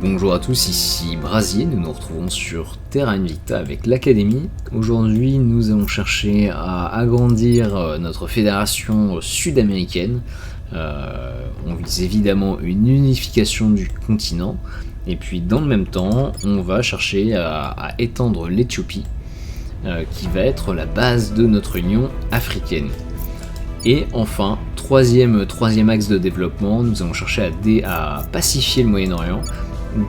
Bonjour à tous, ici Brasier, nous nous retrouvons sur Terra Invicta avec l'Académie. Aujourd'hui, nous allons chercher à agrandir notre fédération sud-américaine. On vise évidemment une unification du continent. Et puis dans le même temps, on va chercher à étendre l'Éthiopie, qui va être la base de notre Union africaine. Et enfin, troisième axe de développement, nous allons chercher à pacifier le Moyen-Orient.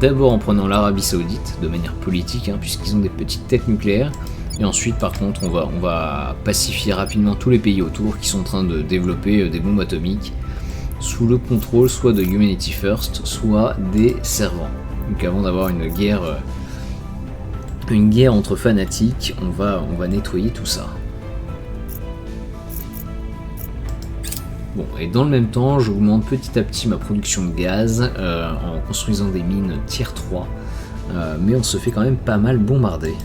D'abord en prenant l'Arabie Saoudite de manière politique, puisqu'ils ont des petites têtes nucléaires, et ensuite par contre on va pacifier rapidement tous les pays autour qui sont en train de développer des bombes atomiques sous le contrôle soit de Humanity First, soit des servants. Donc avant d'avoir une guerre entre fanatiques, on va nettoyer tout ça. Bon, et dans le même temps, j'augmente petit à petit ma production de gaz en construisant des mines tier 3, mais on se fait quand même pas mal bombarder.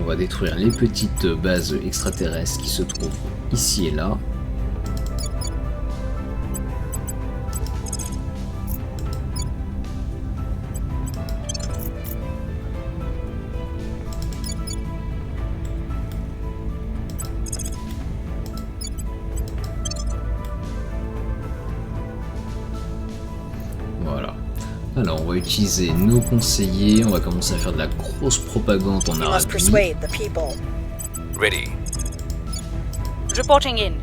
On va détruire les petites bases extraterrestres qui se trouvent ici et là. Voilà. Alors, on va utiliser nos conseillers, on va commencer à faire de la grosse propagande en Arabie. Ready. Reporting in.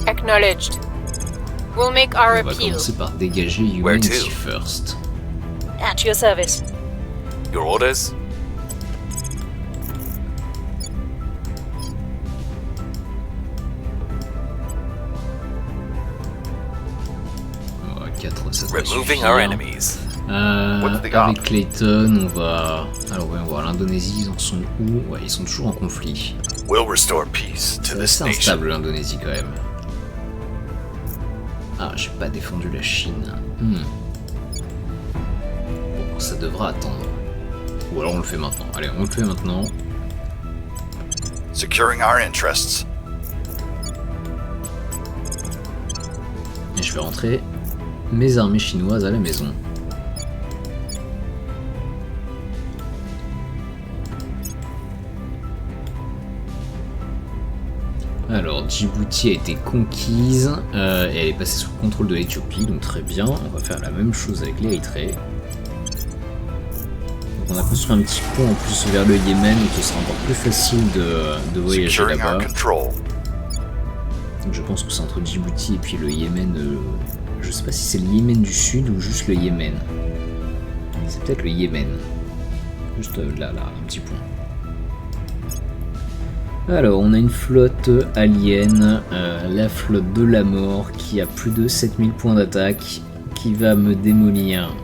Acknowledged. We'll make our On va appeal. commencer par dégager Humanity First. At your service. Your orders? Voilà, 4, ça devrait Removing suffire. our enemies. What's the Avec gap? Clayton, on va... Alors ouais, on va voir l'Indonésie, ils en sont où? Ouais, ils sont toujours en conflit. We'll restore peace to C'est this assez nation. instable l'Indonésie quand même. Ah, j'ai pas défendu la Chine. Bon, ça devra attendre. Ou alors on le fait maintenant. Allez, on le fait maintenant. Securing our interests. Et je vais rentrer mes armées chinoises à la maison. Alors, Djibouti a été conquise et elle est passée sous le contrôle de l'Éthiopie, donc très bien. On va faire la même chose avec l'Érythrée. Donc on a construit un petit pont en plus vers le Yémen, donc ce sera encore plus facile de voyager Securing our là-bas. control. Donc je pense que c'est entre Djibouti et puis le Yémen. Je sais pas si c'est le Yémen du Sud ou juste le Yémen. C'est peut-être le Yémen. Juste là, un petit point. Alors, on a une flotte alien, la flotte de la mort, qui a plus de 7000 points d'attaque, qui va me démolir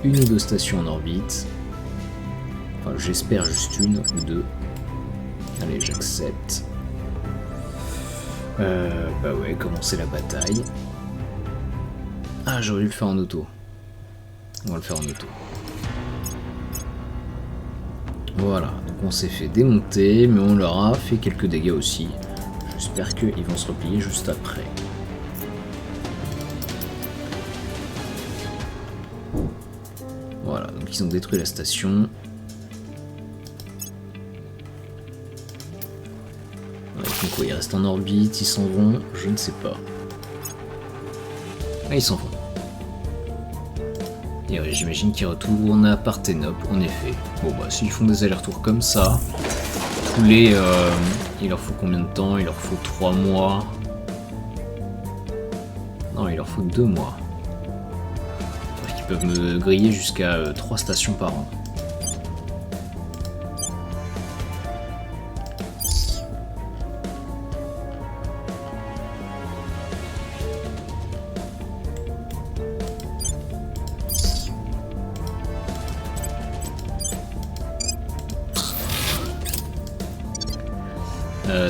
une ou deux stations en orbite. Enfin, j'espère juste une ou deux. Allez, j'accepte. Bah ouais, commencer la bataille. Ah, j'aurais dû le faire en auto. On va le faire en auto. Voilà, donc on s'est fait démonter, mais on leur a fait quelques dégâts aussi. J'espère qu'ils vont se replier juste après. Voilà, donc ils ont détruit la station. Ouais, donc quoi, ils restent en orbite, ils s'en vont, je ne sais pas. Ah, ils s'en vont. Et ouais, j'imagine qu'ils retournent à Parthénople, en effet. Bon bah s'ils font des allers-retours comme ça, tous les... il leur faut combien de temps? Il leur faut 3 mois. Non, il leur faut 2 mois. Ils peuvent me griller jusqu'à 3 stations par an.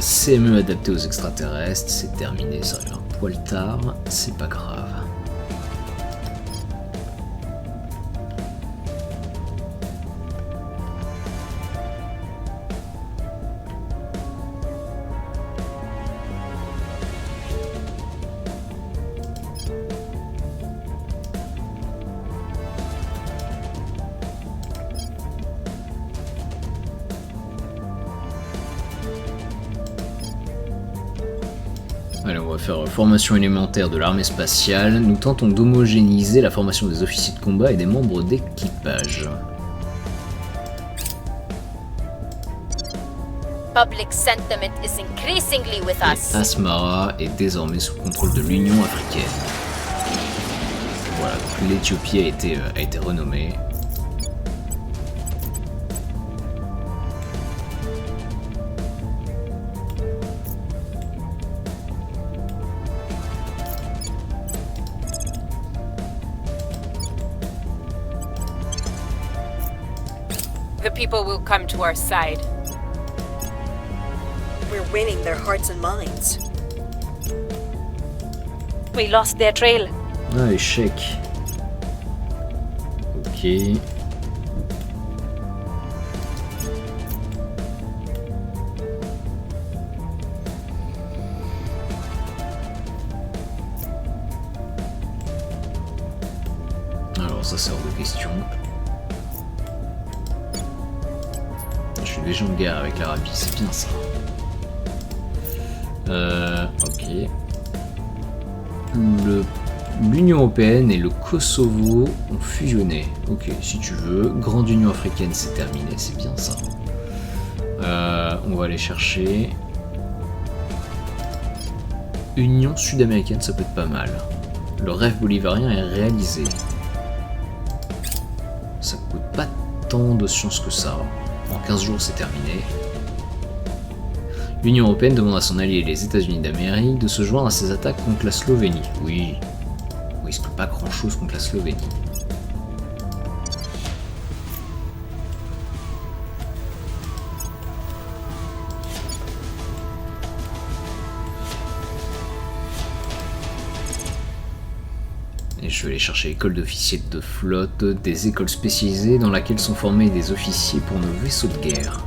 CME adapté aux extraterrestres, c'est terminé, ça arrive un poil tard, c'est pas grave. va faire formation élémentaire de l'armée spatiale. Nous tentons d'homogénéiser la formation des officiers de combat et des membres d'équipage. Public sentiment is increasingly with us. Asmara est désormais sous contrôle de l'Union africaine. Voilà, donc l'Éthiopie a été renommée. The people will come to our side. We're winning their hearts and minds. We lost their trail. Ah, échec. Ok. Alors ça c'est hors de question. Je suis déjà en guerre avec l'Arabie, c'est bien ça. Ok. L'Union Européenne et le Kosovo ont fusionné. Ok, si tu veux. Grande Union Africaine, c'est terminé, c'est bien ça. On va aller chercher... Union Sud-Américaine, ça peut être pas mal. Le rêve bolivarien est réalisé. Ça coûte pas tant de science que ça. En 15 jours, c'est terminé. L'Union Européenne demande à son allié les États-Unis d'Amérique de se joindre à ses attaques contre la Slovénie. Oui, il se peut pas grand-chose contre la Slovénie. Et je vais aller chercher l'école d'officiers de flotte, des écoles spécialisées dans lesquelles sont formés des officiers pour nos vaisseaux de guerre.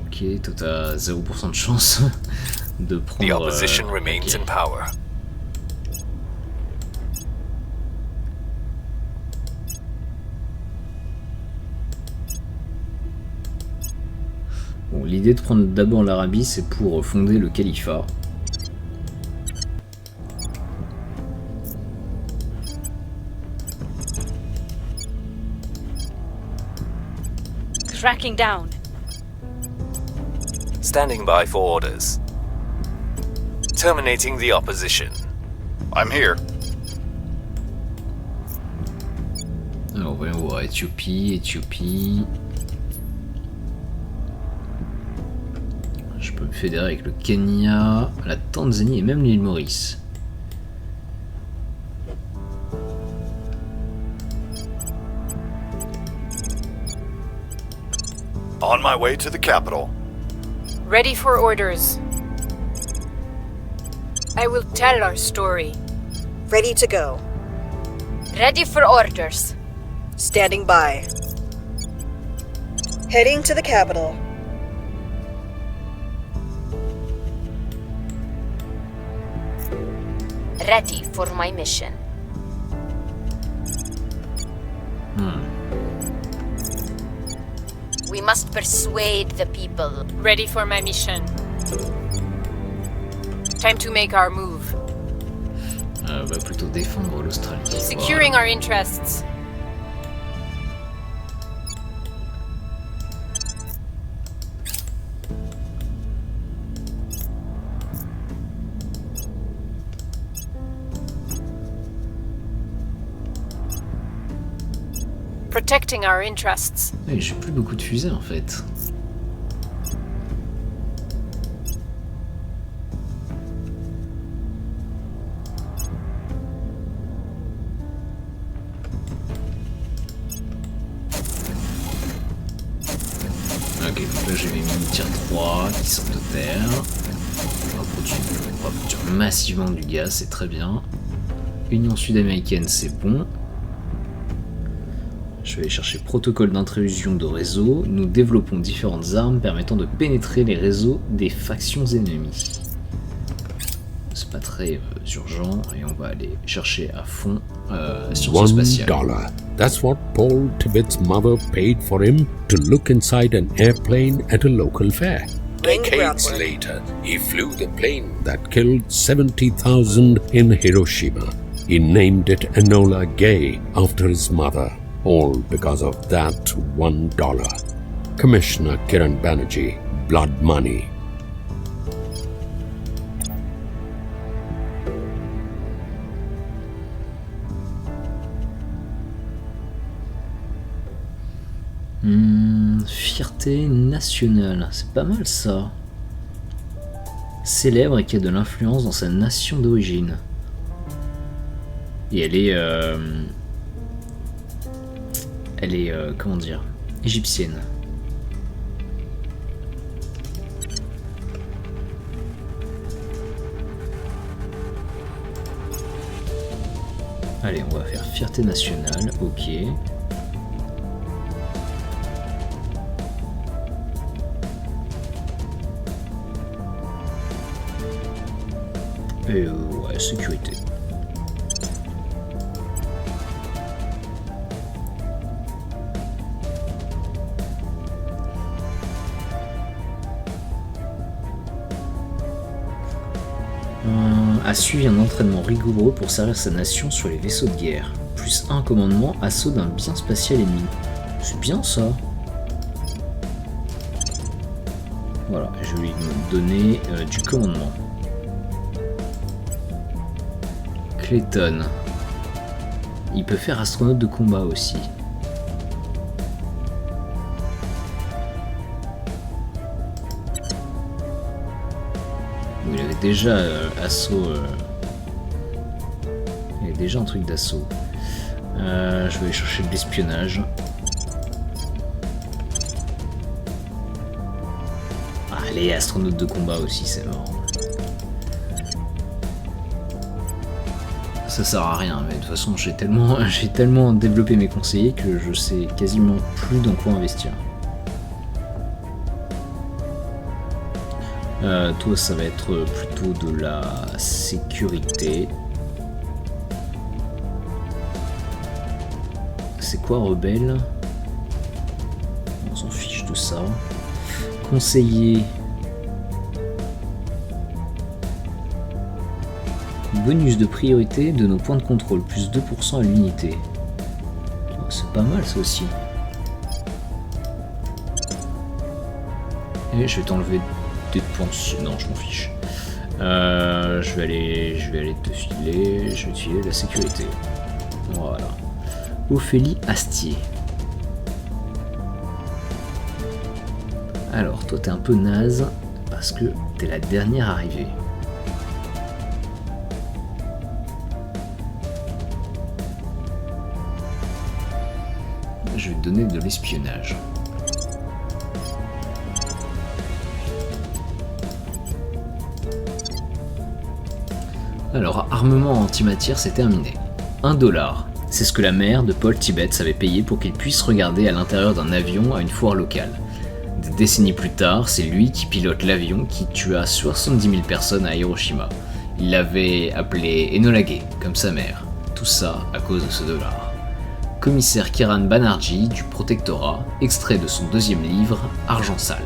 Ok, toi t'as 0% de chance de prendre... The opposition remains in power. Bon, l'idée de prendre d'abord l'Arabie, c'est pour fonder le califat. Tracking down. Standing by for orders. Terminating the opposition. I'm here. Alors voyons voir, Éthiopie. Je peux me fédérer avec le Kenya, la Tanzanie et même l'île Maurice. On my way to the capital. Ready for orders. I will tell our story. Ready to go. Ready for orders. Standing by. Heading to the capital. Ready for my mission. We must persuade the people. Ready for my mission. Time to make our move. Va plutôt défendre l'Australie. Securing our interests. Protecting our interests. Hey, j'ai plus beaucoup de fusées en fait. Ok, donc là j'ai mes mini tier 3 qui sortent de terre. On va produire massivement du gaz, c'est très bien. Union sud-américaine, c'est bon. Je vais aller chercher protocole d'intrusion de réseau. Nous développons différentes armes permettant de pénétrer les réseaux des factions ennemies. c'est pas très urgent, et on va aller chercher à fond sciences spatiales. $1. That's what Paul Tibbet's mother paid for him to look inside an airplane at a local fair. Laying the Decades groundwork. later, he flew the plane that killed 70,000 in Hiroshima. He named it Enola Gay after his mother, all because of that $1. Commissioner Kiran Banerjee, Blood Money. Fierté nationale, c'est pas mal ça. Célèbre et qui a de l'influence dans sa nation d'origine. Et elle est comment dire, égyptienne. Allez, on va faire fierté nationale, ok. Et ouais, sécurité. A suivi un entraînement rigoureux pour servir sa nation sur les vaisseaux de guerre. Plus un commandement, assaut d'un bien spatial ennemi. C'est bien ça. Voilà, je vais lui donner du commandement. Clayton. Il peut faire astronaute de combat aussi. Il avait déjà assaut. Il avait déjà un truc d'assaut. Je vais aller chercher de l'espionnage. Allez, astronaute de combat aussi, c'est marrant. Ça sert à rien, mais de toute façon j'ai tellement développé mes conseillers que je sais quasiment plus dans quoi investir. Toi ça va être plutôt de la sécurité. C'est quoi rebelle? On s'en fiche de ça. Conseiller. Bonus de priorité de nos points de contrôle, plus 2% à l'unité. Oh, c'est pas mal ça aussi. Et je vais t'enlever des pensions. Non, je m'en fiche. Je vais aller te filer. Je vais te filer la sécurité. Voilà. Ophélie Astier. Alors, toi t'es un peu naze parce que t'es la dernière arrivée. Je vais te donner de l'espionnage. Alors, armement antimatière, c'est terminé. $1. C'est ce que la mère de Paul Tibbets avait payé pour qu'il puisse regarder à l'intérieur d'un avion à une foire locale. Des décennies plus tard, c'est lui qui pilote l'avion qui tua 70 000 personnes à Hiroshima. Il l'avait appelé Enola Gay, comme sa mère. Tout ça à cause de ce dollar. Commissaire Kiran Banerjee du Protectorat, extrait de son deuxième livre, Argent sale.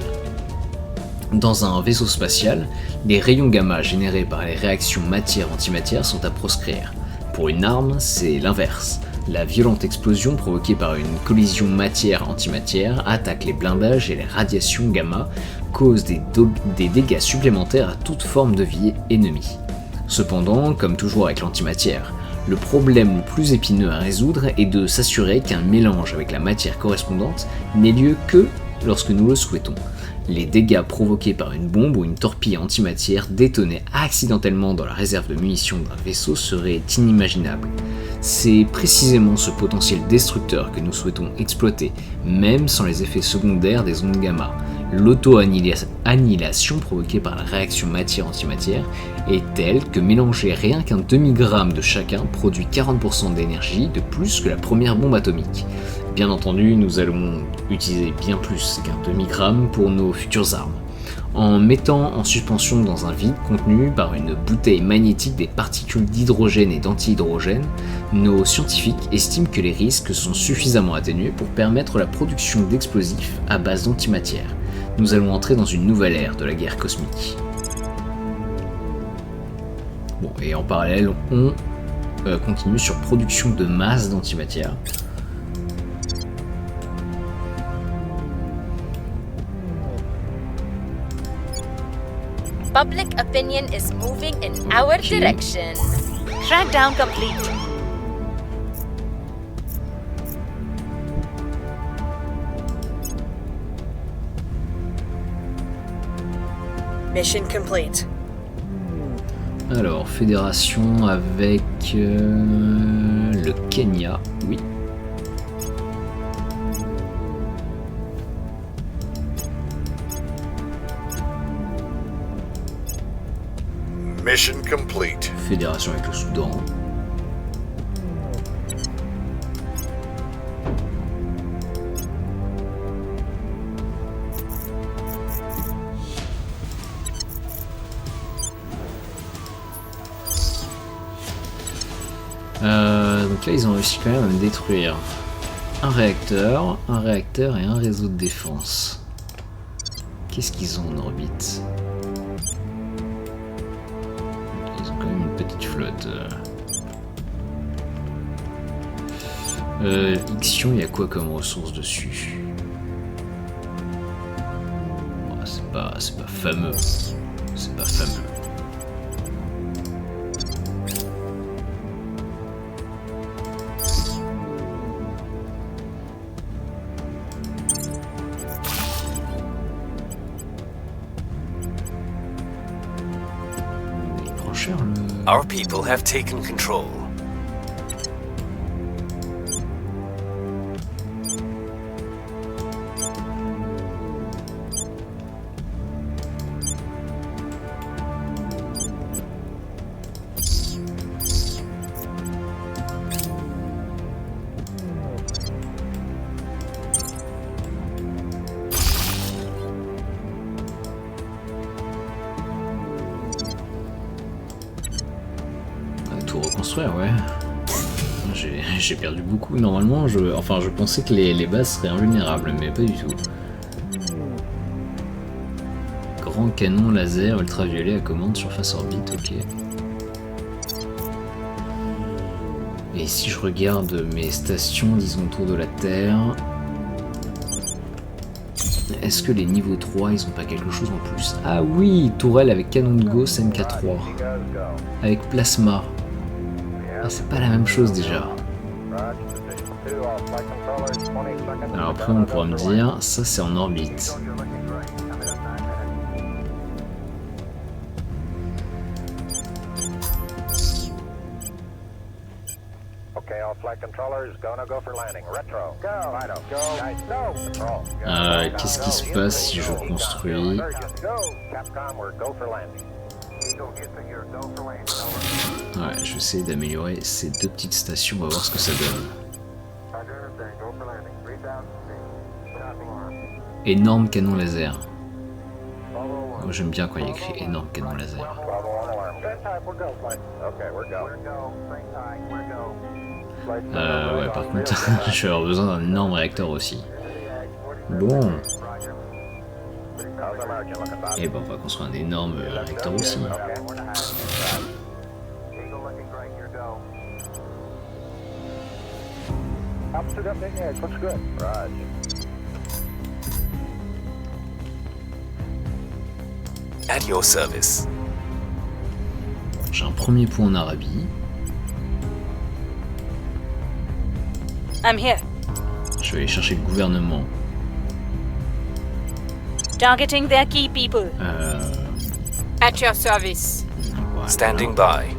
Dans un vaisseau spatial, les rayons gamma générés par les réactions matière-antimatière sont à proscrire. Pour une arme, c'est l'inverse. La violente explosion provoquée par une collision matière-antimatière attaque les blindages et les radiations gamma cause des dégâts supplémentaires à toute forme de vie ennemie. Cependant, comme toujours avec l'antimatière, le problème le plus épineux à résoudre est de s'assurer qu'un mélange avec la matière correspondante n'ait lieu que lorsque nous le souhaitons. Les dégâts provoqués par une bombe ou une torpille antimatière détonnée accidentellement dans la réserve de munitions d'un vaisseau seraient inimaginables. C'est précisément ce potentiel destructeur que nous souhaitons exploiter, même sans les effets secondaires des ondes gamma. L'auto-annihilation provoquée par la réaction matière-antimatière est telle que mélanger rien qu'un demi-gramme de chacun produit 40% d'énergie de plus que la première bombe atomique. Bien entendu, nous allons utiliser bien plus qu'un demi-gramme pour nos futures armes. En mettant en suspension dans un vide contenu par une bouteille magnétique des particules d'hydrogène et d'antihydrogène, nos scientifiques estiment que les risques sont suffisamment atténués pour permettre la production d'explosifs à base d'antimatière. Nous allons entrer dans une nouvelle ère de la guerre cosmique. Bon, et en parallèle, on continue sur production de masse d'antimatière. Public opinion is moving in our direction. Trackdown complete. Mission complete. Alors, fédération avec le Kenya, oui. Mission complete. Fédération avec le Soudan. Donc là, ils ont réussi quand même à me détruire un réacteur et un réseau de défense. Qu'est-ce qu'ils ont en orbite? Ils ont quand même une petite flotte. Ixion, il y a quoi comme ressources dessus? Oh, c'est pas fameux. C'est pas fameux. Our people have taken control. Reconstruire, ouais. J'ai perdu beaucoup. Normalement, je pensais que les bases seraient invulnérables, mais pas du tout. Grand canon laser ultraviolet à commande surface orbite, ok. Et si je regarde mes stations, disons autour de la Terre, est-ce que les niveaux 3, ils ont pas quelque chose en plus? Ah oui, tourelle avec canon de Gauss MK3. Avec plasma. Ah, c'est pas la même chose déjà. Alors après on pourra me dire, ça c'est en orbite. Qu'est-ce qui se passe si je construis? Ouais, je vais essayer d'améliorer ces deux petites stations, on va voir ce que ça donne. Énorme canon laser. Oh, j'aime bien quand il y a écrit énorme canon laser. Ouais, par contre, je vais avoir besoin d'un énorme réacteur aussi. Bon. Et ben, on va construire un énorme réacteur aussi. At your service. J'ai un premier point en Arabie. I'm here. Je vais aller chercher le gouvernement. Targeting their key people. At your service. Voilà. Standing by.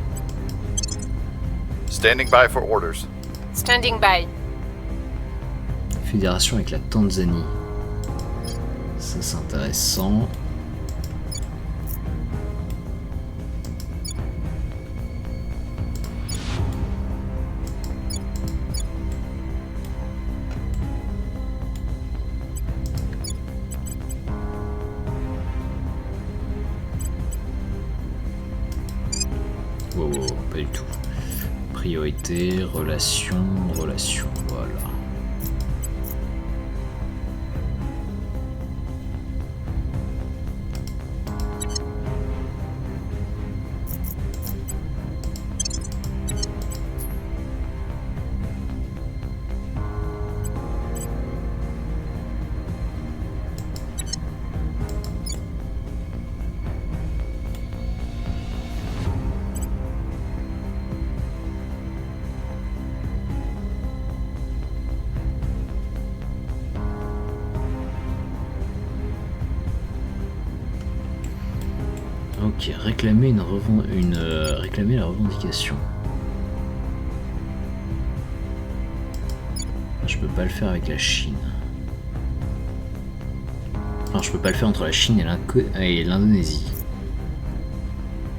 Standing by for orders. Standing by. Fédération avec la Tanzanie. Ça c'est intéressant. priorité, relation, voilà. Ok, réclamer réclamer la revendication. Je peux pas le faire avec la Chine. Enfin, je peux pas le faire entre la Chine et l'Indonésie.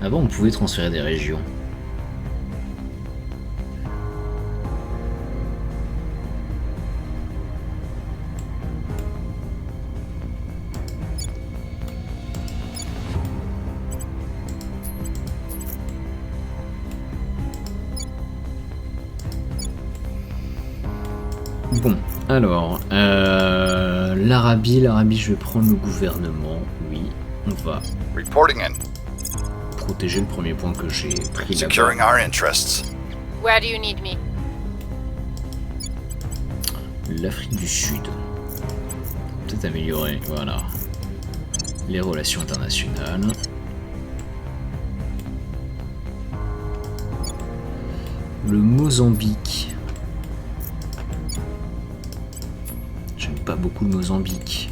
Avant, on pouvait transférer des régions. Bon, alors, l'Arabie, je vais prendre le gouvernement, oui, on va Reporting in. protéger le premier point que j'ai pris là-bas. Securing our interests. Where do you need me? L'Afrique du Sud. Peut-être améliorer, voilà, les relations internationales. Le Mozambique. J'aime pas beaucoup le Mozambique.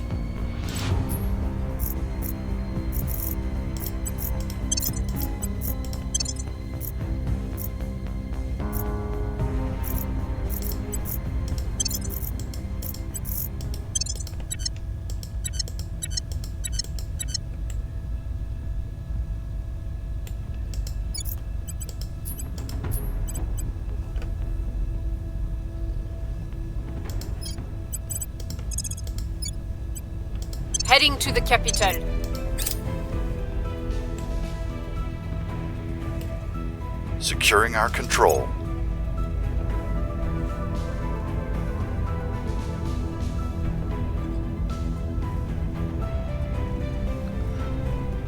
Heading to the capital. Securing our control.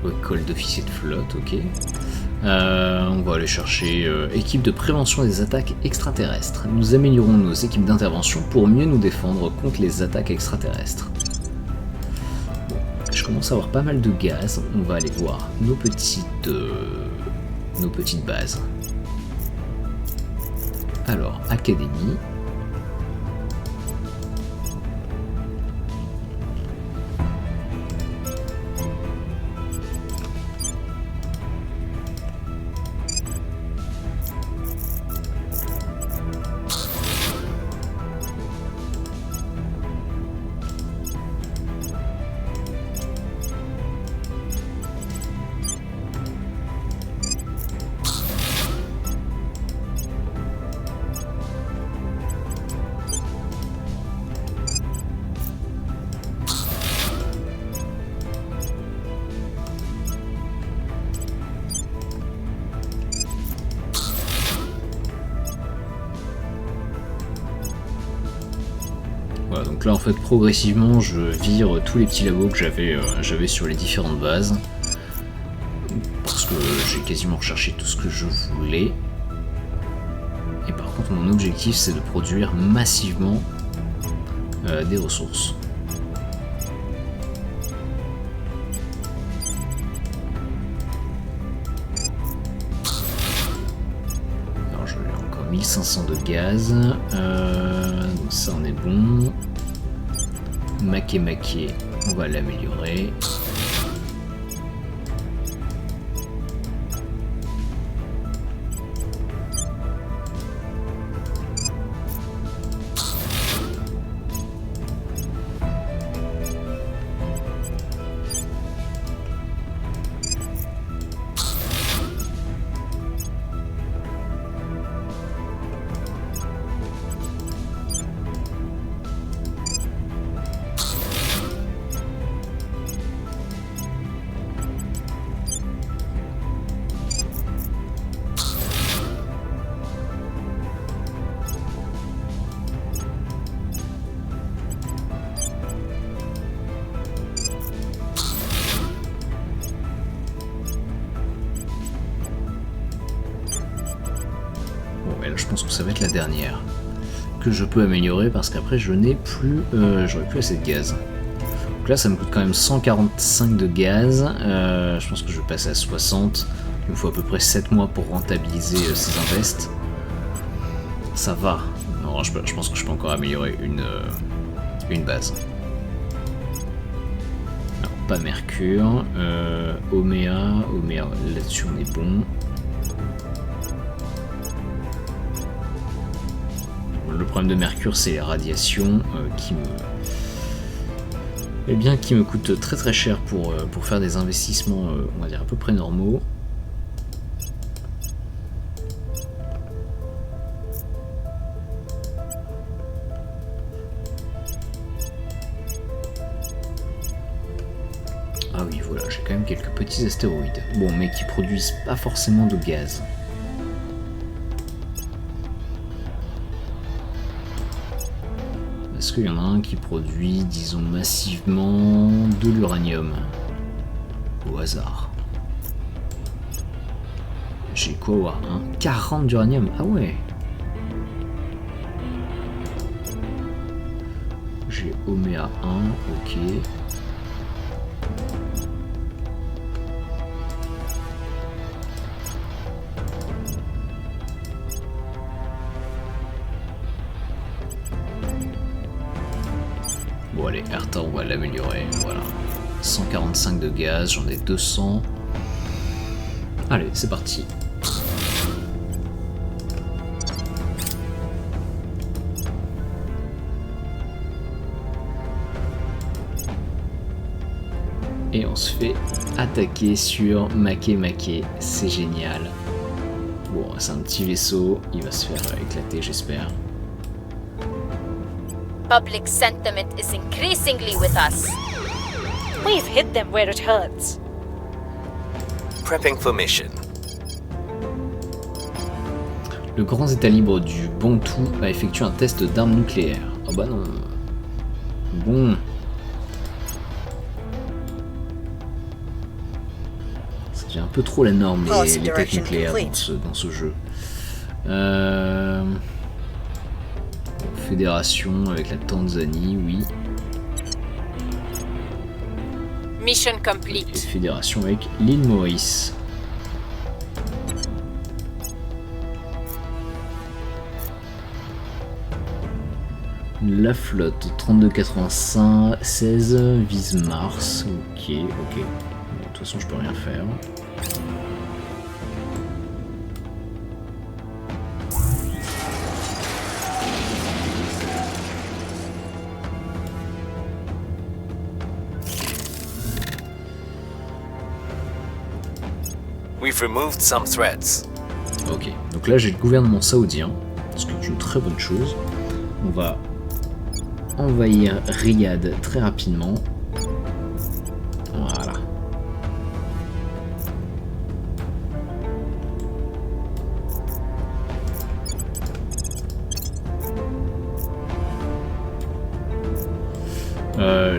École d'officier de flotte, ok. On va aller chercher équipe de prévention des attaques extraterrestres. Nous améliorons nos équipes d'intervention pour mieux nous défendre contre les attaques extraterrestres. Bon, je commence à avoir pas mal de gaz. On va aller voir nos petites bases. Alors, académie. Voilà, donc là en fait progressivement je vire tous les petits labos que j'avais sur les différentes bases. Parce que j'ai quasiment recherché tout ce que je voulais. Et par contre mon objectif c'est de produire massivement des ressources. Alors j'ai encore 1500 de gaz. Donc ça on est bon. Maquet, on va l'améliorer. va être la dernière que je peux améliorer parce qu'après je n'ai plus, j'aurai plus assez de gaz. Donc là ça me coûte quand même 145 de gaz, je pense que je vais passer à 60, il me faut à peu près 7 mois pour rentabiliser ces invests. Ça va, non, je pense que je peux encore améliorer une base. Alors pas Mercure, Oméa, là-dessus on est bon. Le problème de Mercure, c'est les radiations qui me coûtent très très cher pour faire des investissements, on va dire à peu près normaux. Ah oui, voilà, j'ai quand même quelques petits astéroïdes. Bon, mais qui produisent pas forcément de gaz. Est-ce qu'il y en a un qui produit, disons, massivement de l'uranium? Au hasard. J'ai quoi, hein? 40 d'uranium? Ah ouais. J'ai Oméa 1, ok. Bon allez, Erta, on va l'améliorer, voilà. 145 de gaz, j'en ai 200. Allez, c'est parti. Et on se fait attaquer sur Make, c'est génial. Bon, c'est un petit vaisseau, il va se faire éclater, j'espère. Public sentiment is increasingly with us. We've hit them where it hurts. Prepping for mission. Le grand état libre du Bantu a effectué un test d'armes nucléaires. Ah bah non. Bon. Ça devient un peu trop la norme, les têtes nucléaires dans ce jeu. Fédération avec la Tanzanie, oui. Mission Et complete. fédération avec l'île Maurice. La flotte 3296 vise Mars. Ok. Bon, de toute façon, je peux rien faire. We've removed some threats. Ok, donc là j'ai le gouvernement saoudien, ce qui est une très bonne chose. On va envahir Riyad très rapidement. Voilà.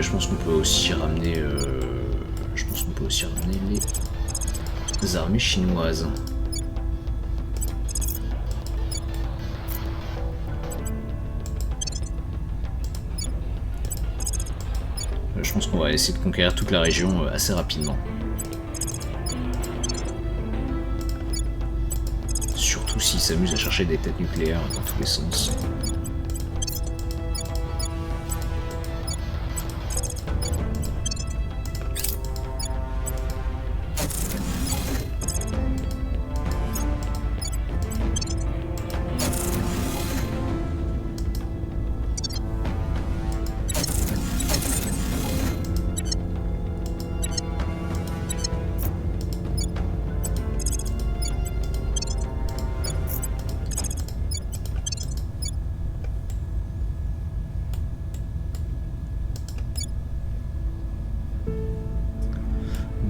Je pense qu'on peut aussi ramener. Les armées chinoises. Je pense qu'on va essayer de conquérir toute la région assez rapidement. Surtout s'ils s'amusent à chercher des têtes nucléaires dans tous les sens.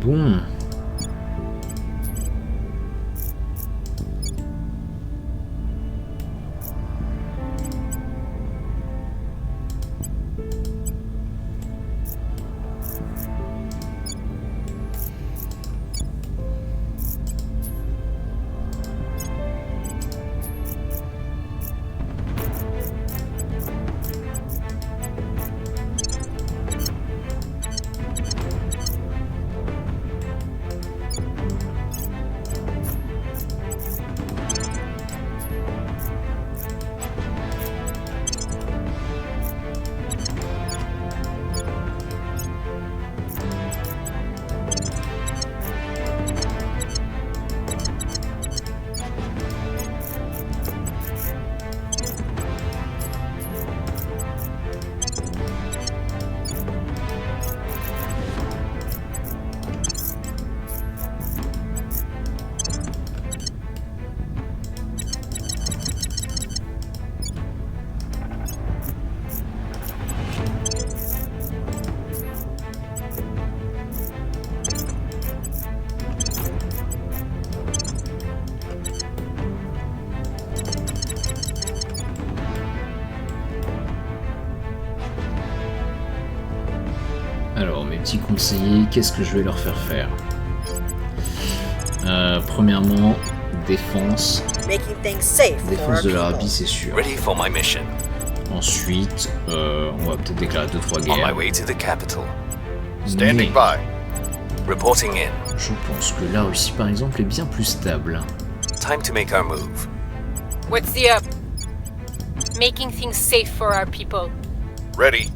Bon. petits conseillers, qu'est-ce que je vais leur faire faire? Premièrement, défense. Making things safe for Défense our de l'Arabie, people. c'est sûr. Ready for my mission. Ensuite, on va peut-être déclarer 2-3 On my guerres. way to the capital. Standing Mais by. Reporting in. je pense que la Russie, par exemple, est bien plus stable. Time to make our move. What's the up? Making things safe for our people. Ready.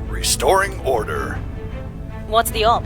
Restoring order. What's the op?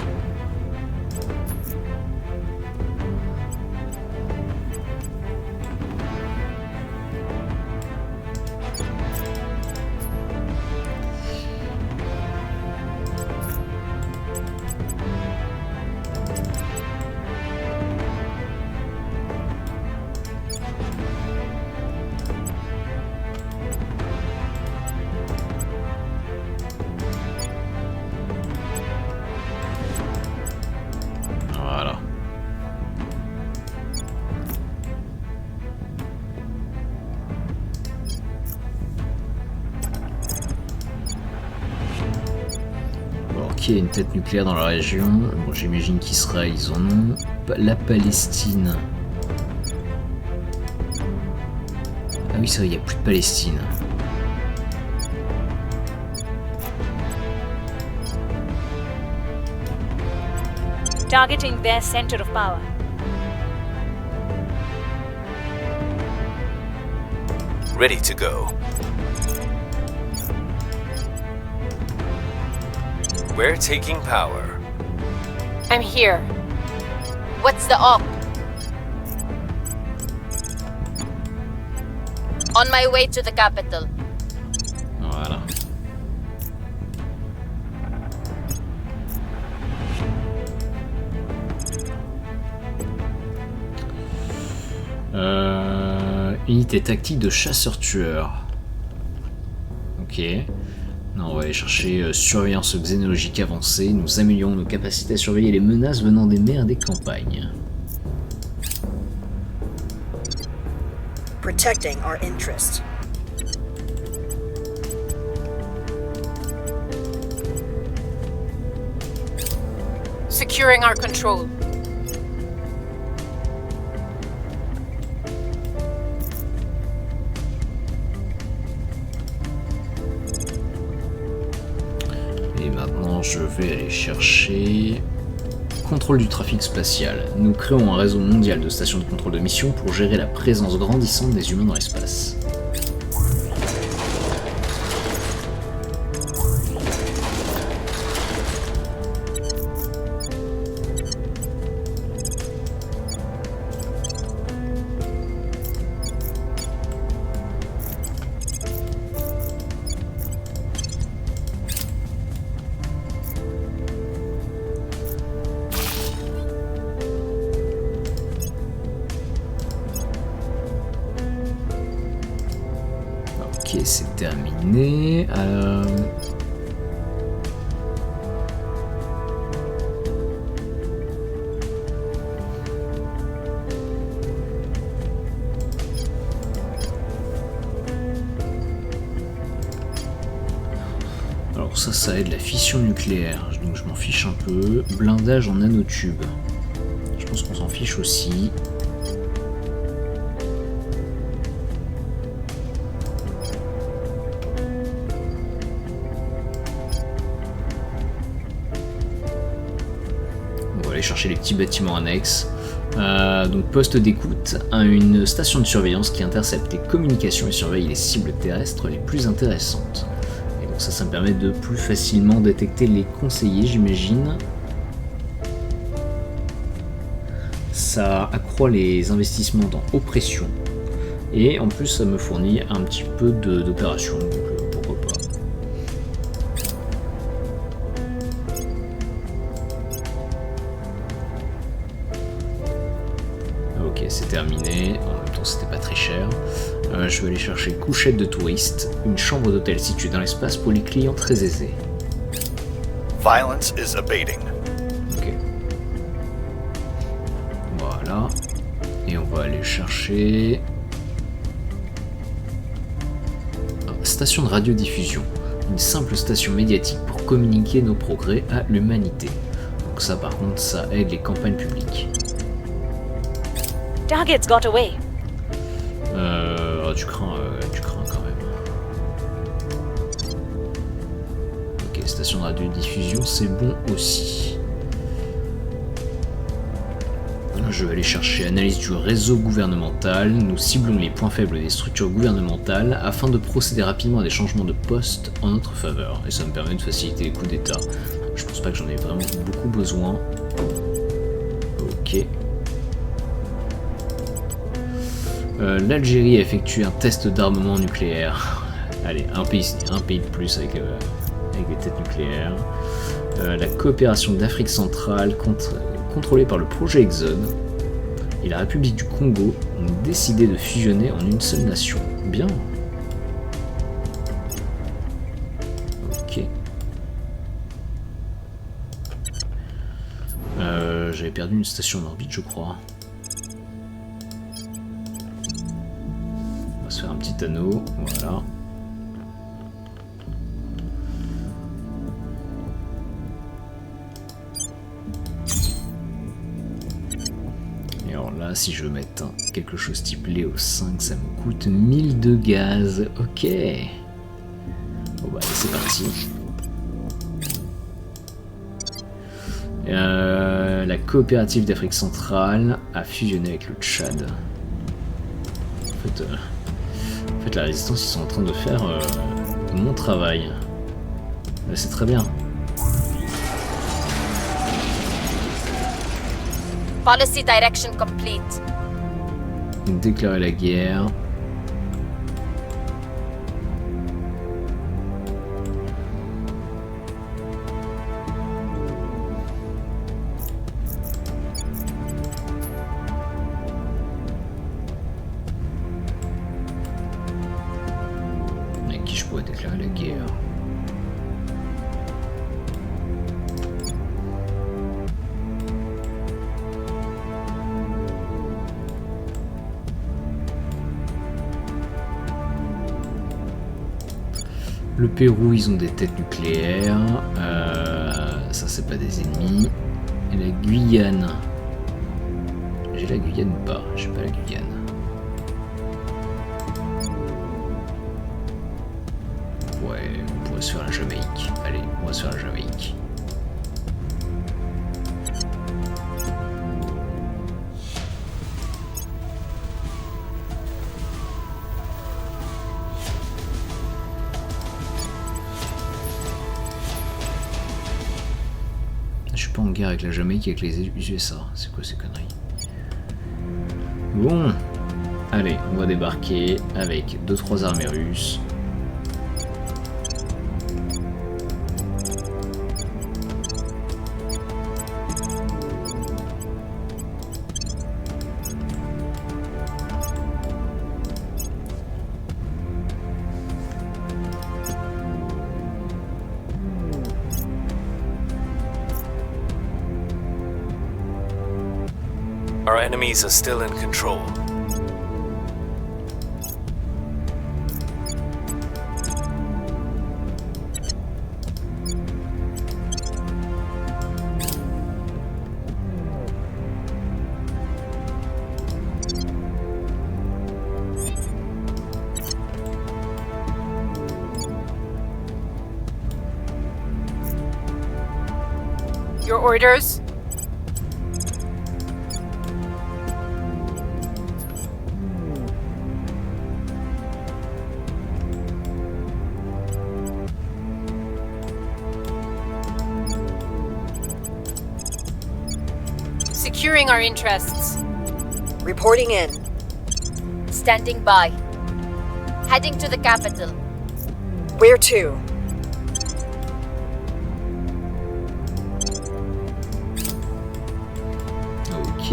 Voilà. Bon, qui a une tête nucléaire dans la région? Bon, j'imagine qu'Israël, ils en ont. La Palestine. Ah oui, c'est vrai, il n'y a plus de Palestine. Targeting their center of power. Ready to go. We're taking power. I'm here. What's the op? On my way to the capital. Voilà. Unité tactique de chasseurs-tueurs. Ok. Non, on va aller chercher surveillance xénologique avancée. Nous améliorons nos capacités à surveiller les menaces venant des mers des campagnes. Protecting our interests. Securing our control. Et maintenant, je vais aller chercher contrôle du trafic spatial. Nous créons un réseau mondial de stations de contrôle de mission pour gérer la présence grandissante des humains dans l'espace. Ok, c'est terminé. Alors ça aide la fission nucléaire, donc je m'en fiche un peu. Blindage en nanotube. Je pense qu'on s'en fiche aussi. On va aller chercher les petits bâtiments annexes. Donc poste d'écoute à une station de surveillance qui intercepte les communications et surveille les cibles terrestres les plus intéressantes. Et donc ça me permet de plus facilement détecter les conseillers, j'imagine. Ça accroît les investissements dans oppression. Et en plus ça me fournit un petit peu d'opérations, donc pourquoi pas. Ok, c'est terminé. En même temps, c'était pas très cher. Je vais aller chercher couchette de touristes, une chambre d'hôtel située dans l'espace pour les clients très aisés. Violence is abating. Ok. Voilà. Et on va aller chercher station de radiodiffusion. Une simple station médiatique pour communiquer nos progrès à l'humanité. Donc ça par contre, ça aide les campagnes publiques. Target's got away. Tu crains quand même. Ok, station de radiodiffusion, c'est bon aussi. Je vais aller chercher analyse du réseau gouvernemental. Nous ciblons les points faibles des structures gouvernementales afin de procéder rapidement à des changements de poste en notre faveur. Et ça me permet de faciliter les coups d'état. Je pense pas que j'en ai vraiment beaucoup besoin. Ok. L'Algérie a effectué un test d'armement nucléaire. Allez, un pays de plus avec des têtes nucléaires. La coopération d'Afrique centrale contrôlée par le projet Exode et la République du Congo ont décidé de fusionner en une seule nation. Bien. Ok. J'avais perdu une station en orbite, je crois. On va se faire un petit anneau, voilà. Et alors là, si je veux mettre quelque chose type Léo 5, ça me coûte 1000 de gaz. Ok. Bon bah allez, c'est parti. La coopérative d'Afrique centrale a fusionné avec le Tchad. En fait, la résistance, ils sont en train de faire mon travail. C'est très bien. Policy direction complete. Déclarer la guerre. Avec qui je pourrais déclarer la guerre? Le Pérou, ils ont des têtes nucléaires. Ça, c'est pas des ennemis. Et la Guyane. J'ai la Guyane ou pas? J'ai pas la Guyane. Ouais, on pourrait se faire la Jamaïque. Allez, on va se faire la Jamaïque. Je suis pas en guerre avec la Jamaïque et avec les USA. C'est quoi ces conneries? Bon. Allez, on va débarquer avec 2-3 armées russes. Our enemies are still in control. Your orders? Securing our interests. Reporting in. Standing by. Heading to the capital. Where to? Ok,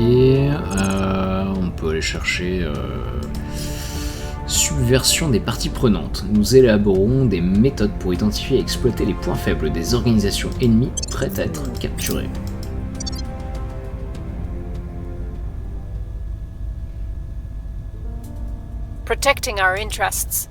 on peut aller chercher subversion des parties prenantes. Nous élaborons des méthodes pour identifier et exploiter les points faibles des organisations ennemies prêtes à être capturées. Protecting our interests.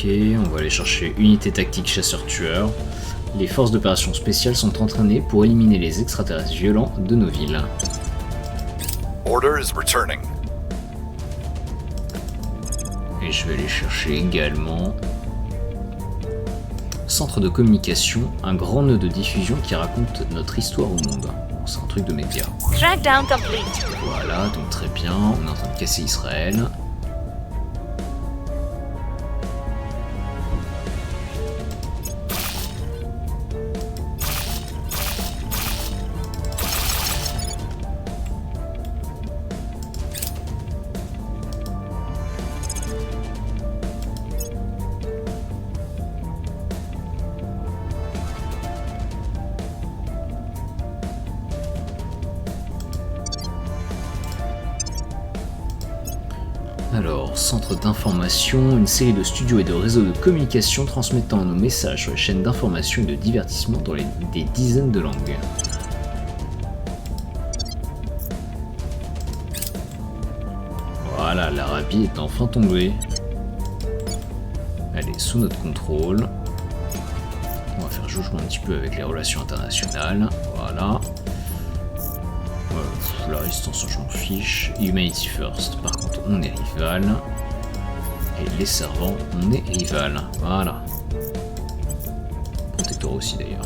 Ok, on va aller chercher unité tactique chasseur-tueur. Les forces d'opération spéciales sont entraînées pour éliminer les extraterrestres violents de nos villes. Order is returning. Et je vais aller chercher également centre de communication, un grand nœud de diffusion qui raconte notre histoire au monde. Bon, c'est un truc de médias. Track down complete. Voilà, donc très bien, on est en train de casser Israël. Alors, centre d'information, une série de studios et de réseaux de communication transmettant nos messages sur les chaînes d'information et de divertissement dans des dizaines de langues. Voilà, l'Arabie est enfin tombée. Elle est sous notre contrôle. On va faire jugement un petit peu avec les relations internationales. Voilà. La résistance, je m'en fiche. Humanity First, par contre, on est rival. Et les servants, on est rival. Voilà. Protecteur aussi, d'ailleurs.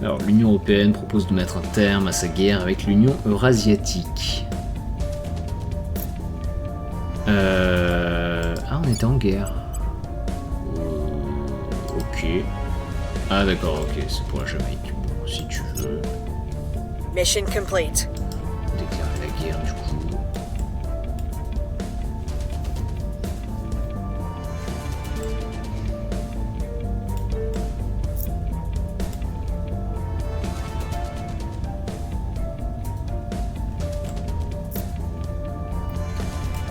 Alors, l'Union Européenne propose de mettre un terme à sa guerre avec l'Union Eurasiatique. Ah, on était en guerre. Ok. Ah d'accord, ok, c'est pour la Jamaïque. Bon, si tu veux. Mission complete. Déclarer la guerre, du coup.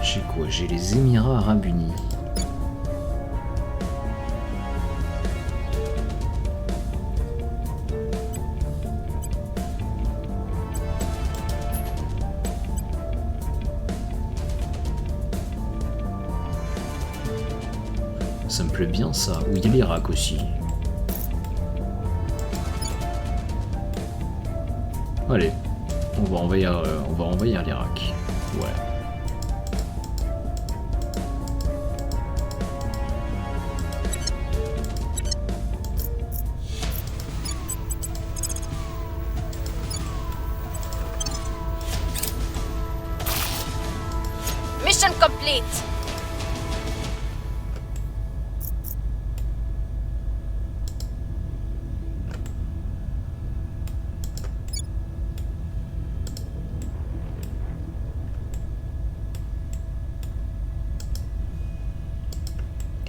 J'ai quoi? J'ai les Émirats Arabes Unis. Ça me plaît bien ça. Ou il y a l'Irak aussi. Allez, on va envahir l'Irak. Ouais. Mission complete.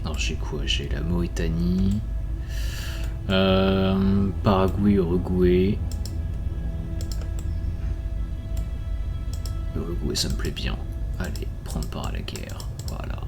Alors j'ai quoi? J'ai la Mauritanie, Paraguay, Uruguay. Uruguay, ça me plaît bien. Allez, prendre part à la guerre. Voilà.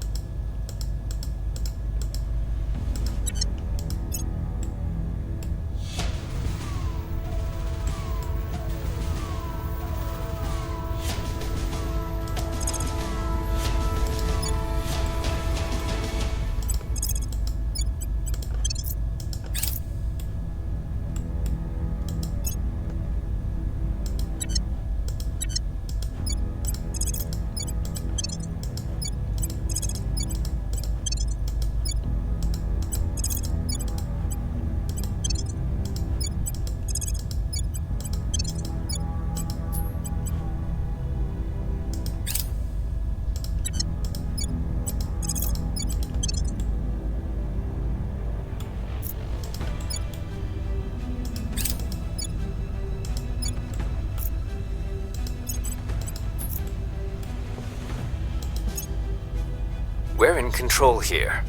We're in control here.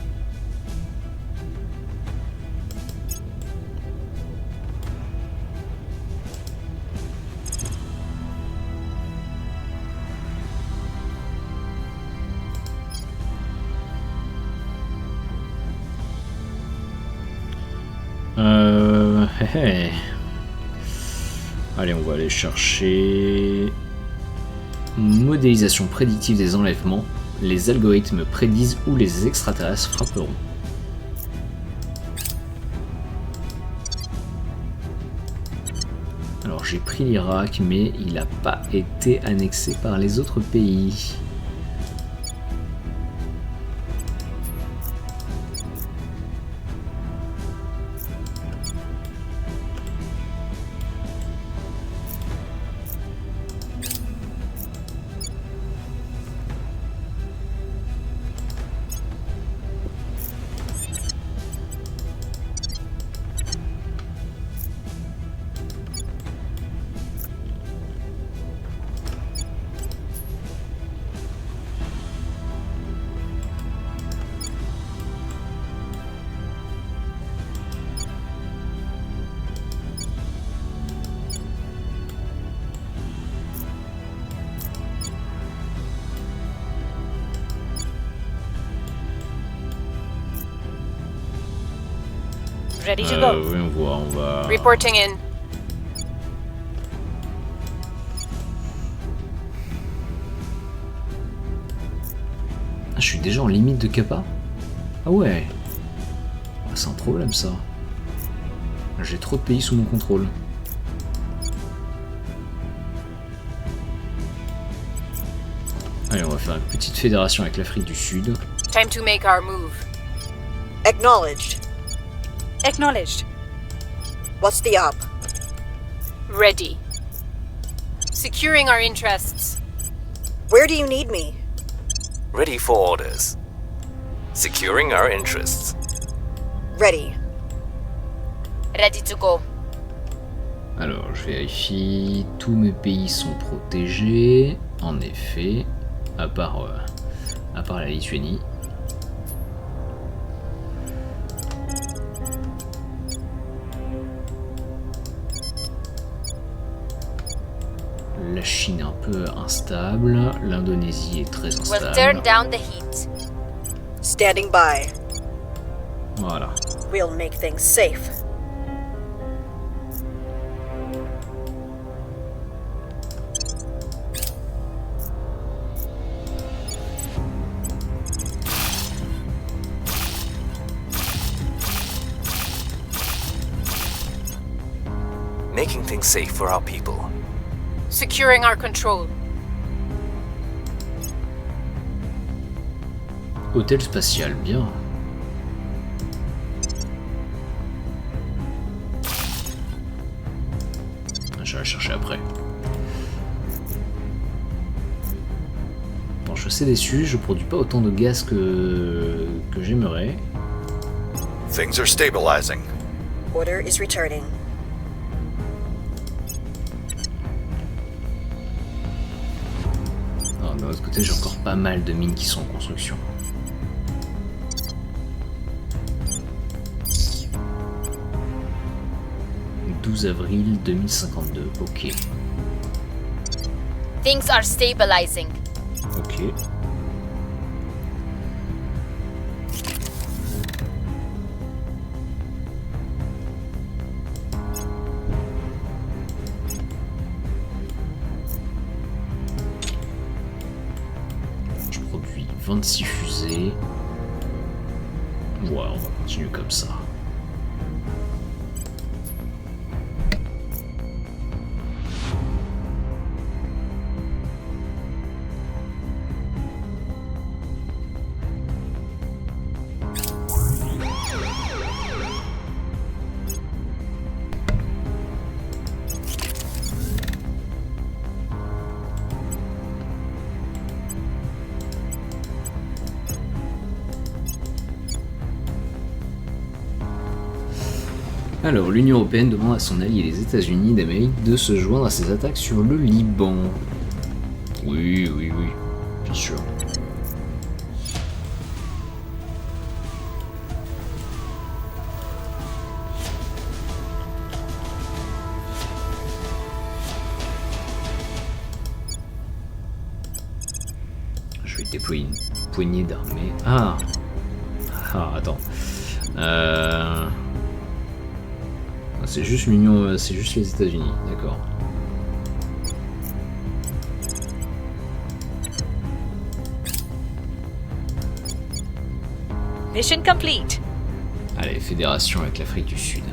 Hey. Allez, on va aller chercher modélisation prédictive des enlèvements. Les algorithmes prédisent où les extraterrestres frapperont. Alors j'ai pris l'Irak, mais il n'a pas été annexé par les autres pays. Ready to go. Oui, on va... Reporting in. Ah, je suis déjà en limite de capa. Ah ouais. Ah, c'est un problème ça. J'ai trop de pays sous mon contrôle. Allez, on va faire une petite fédération avec l'Afrique du Sud. Time to make our move. Acknowledged. Acknowledged. What's the op? Ready. Securing our interests. Where do you need me? Ready for orders. Securing our interests. Ready. Ready to go. Alors, je vérifie. Tous mes pays sont protégés. En effet. À part la Lituanie. La Chine est un peu instable, l'Indonésie est très We'll turn instable. down the heat. Standing by. Voilà. We'll make things safe. Making things safe for our people. Securing our control. Hôtel spatial, bien. Je vais la chercher après. Bon, je suis assez déçu, je produis pas autant de gaz que j'aimerais. Things are stabilizing. Order is returning. Non, de l'autre côté, j'ai encore pas mal de mines qui sont en construction. « 12 avril 2052 », ok. Things are stabilizing. Ok. Je produis 26 fusées. Ouais, on va continuer comme ça. Alors, l'Union Européenne demande à son allié les États-Unis d'Amérique de se joindre à ses attaques sur le Liban. Oui, bien sûr. déployer une poignée d'armées. Ah, attends. C'est juste l'Union, c'est juste les États-Unis, d'accord. Mission complete. Allez, fédération avec l'Afrique du Sud.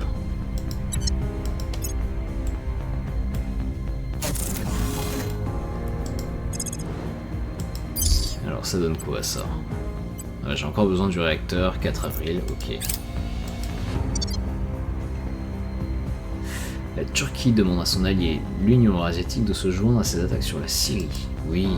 Alors ça donne quoi ça? J'ai encore besoin du réacteur, 4 avril, ok. La Turquie demande à son allié, l'Union Eurasiatique, de se joindre à ses attaques sur la Syrie. Oui.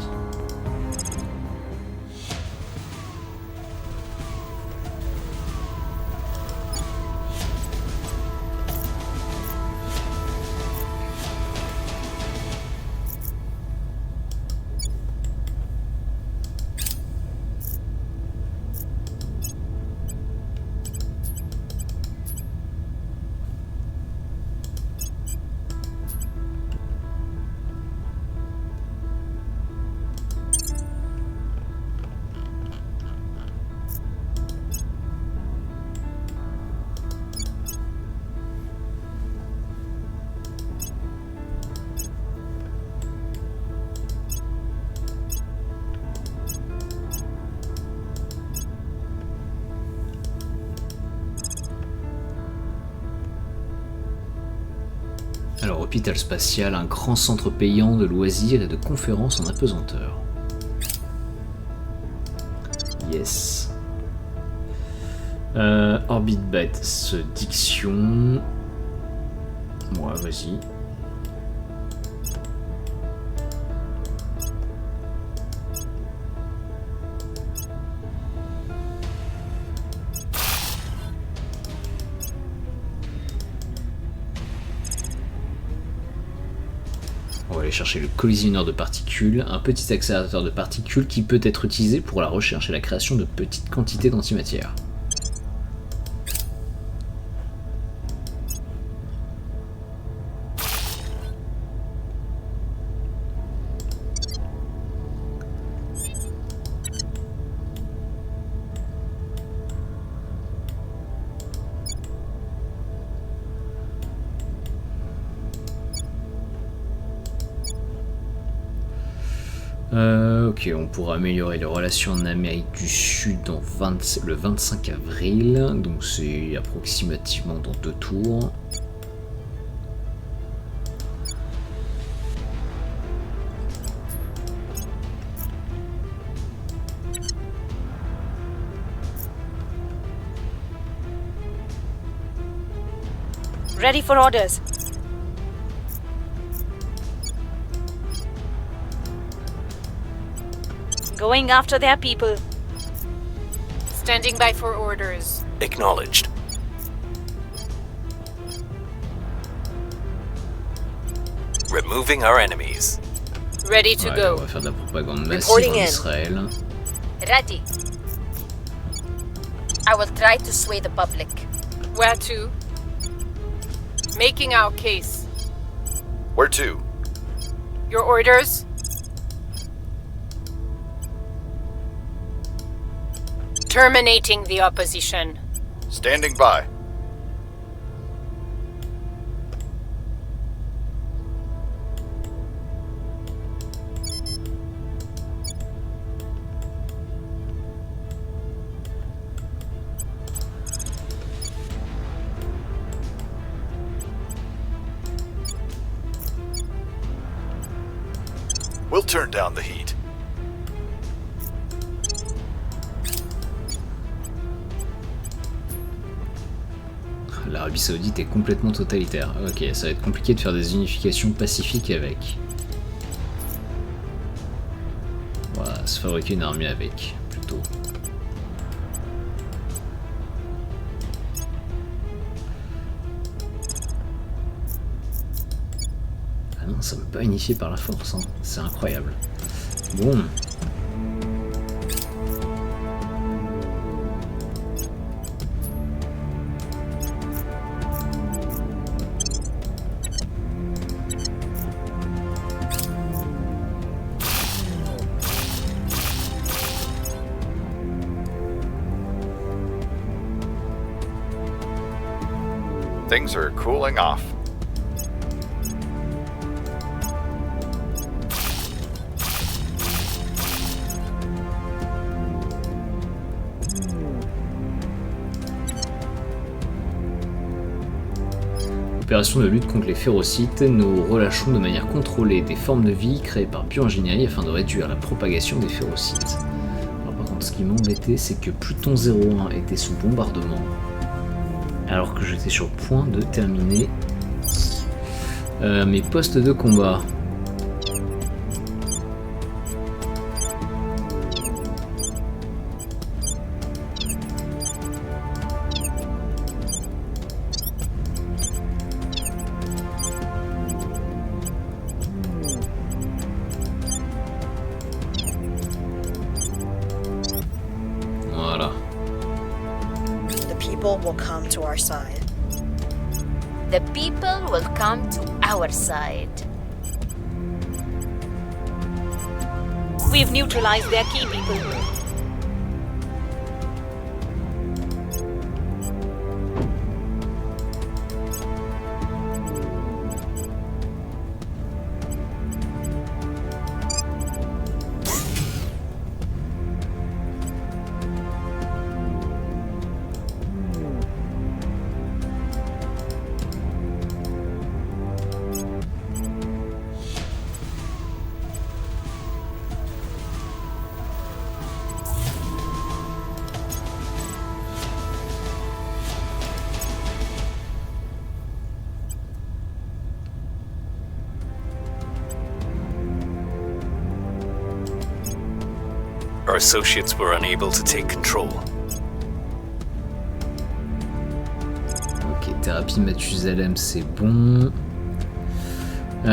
Alors, hôpital spatial, un grand centre payant de loisirs et de conférences en apesanteur. Yes. Orbit Bets, diction. Ouais, vas-y. On va aller chercher le collisionneur de particules, un petit accélérateur de particules qui peut être utilisé pour la recherche et la création de petites quantités d'antimatière. Ok, on pourra améliorer les relations en Amérique du Sud le 25 avril, donc c'est approximativement dans 2 tours. Ready for orders. Going after their people. Standing by for orders. Acknowledged. Removing our enemies. Ready to Ouais, go. on va faire de la propagande massive Reporting en in. Israël. Ready. I will try to sway the public. Where to? Making our case. Where to? Your orders? Terminating the opposition. Standing by. We'll turn down the heat. L'Arabie Saoudite est complètement totalitaire. Ok, ça va être compliqué de faire des unifications pacifiques avec. Voilà, se fabriquer une armée avec, plutôt. Ah non, ça ne peut pas unifier par la force, hein. C'est incroyable. Bon. Things are cooling off. Opération de lutte contre les férocites, nous relâchons de manière contrôlée des formes de vie créées par bioingénierie afin de réduire la propagation des férocites. Alors par contre, ce qui m'embêtait, c'est que Pluton 01 était sous bombardement, alors que j'étais sur le point de terminer mes postes de combat. Voilà. The people will come to our side. The people will come to our side. We've neutralized their key people. Our associates were unable to take control. Ok, thérapie Mathusalem, c'est bon. On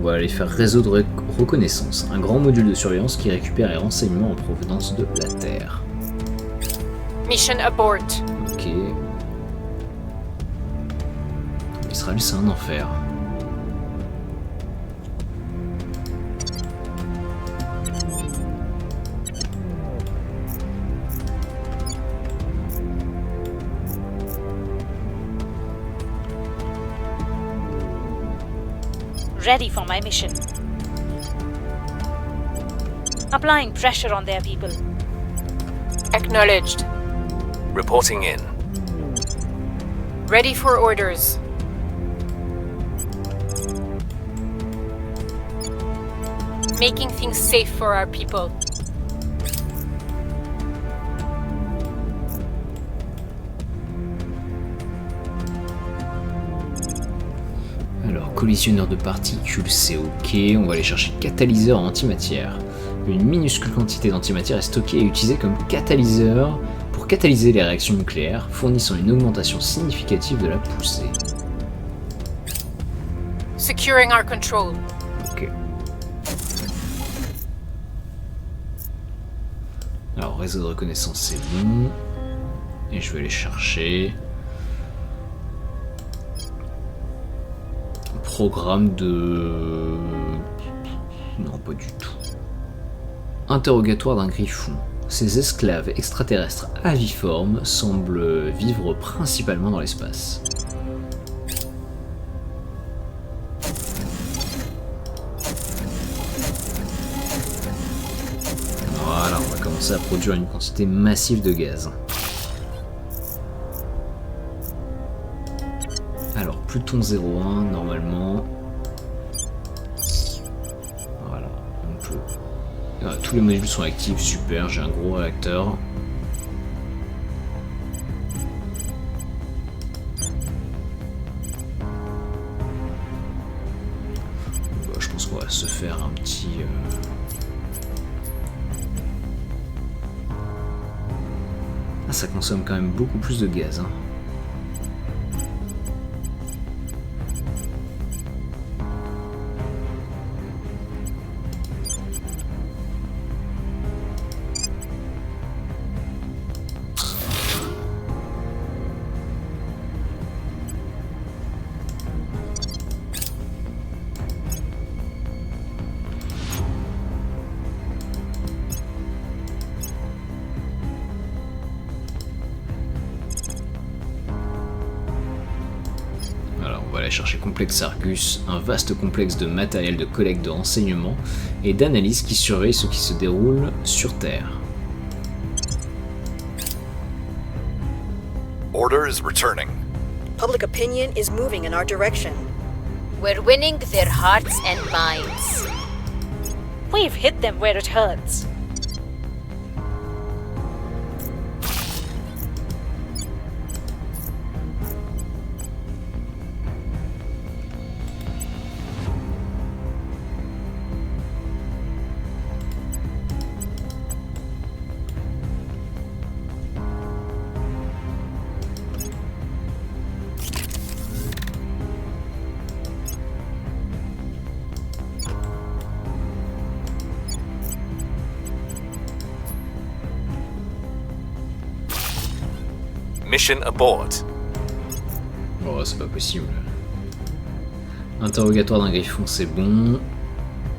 va aller faire réseau de reconnaissance, un grand module de surveillance qui récupère les renseignements en provenance de la Terre. Mission abort. Ok. Israël, c'est un enfer. Ready for my mission. Applying pressure on their people. Acknowledged. Reporting in. Ready for orders. Making things safe for our people. Alors, collisionneur de particules, c'est ok. On va aller chercher catalyseur en antimatière. Une minuscule quantité d'antimatière est stockée et utilisée comme catalyseur pour catalyser les réactions nucléaires, fournissant une augmentation significative de la poussée. Securing our control. Ok. Alors, réseau de reconnaissance, c'est bon. Et je vais aller chercher. Programme de... Non, pas du tout. Interrogatoire d'un griffon. Ces esclaves extraterrestres aviformes semblent vivre principalement dans l'espace. Voilà, on va commencer à produire une quantité massive de gaz. Alors, Pluton 01, normalement... Voilà, on peut... Voilà, tous les modules sont actifs, super, j'ai un gros réacteur. Bah, je pense qu'on va se faire un petit... Ah, ça consomme quand même beaucoup plus de gaz, hein. chercher Complexe Argus, un vaste complexe de matériel de collecte de renseignements et d'analyse qui surveille ce qui se déroule sur Terre. Order is returning. Public opinion is moving in our direction. We're winning their hearts and minds. We've hit them where it hurts. Mission abort. Oh, c'est pas possible. Interrogatoire d'un griffon, c'est bon.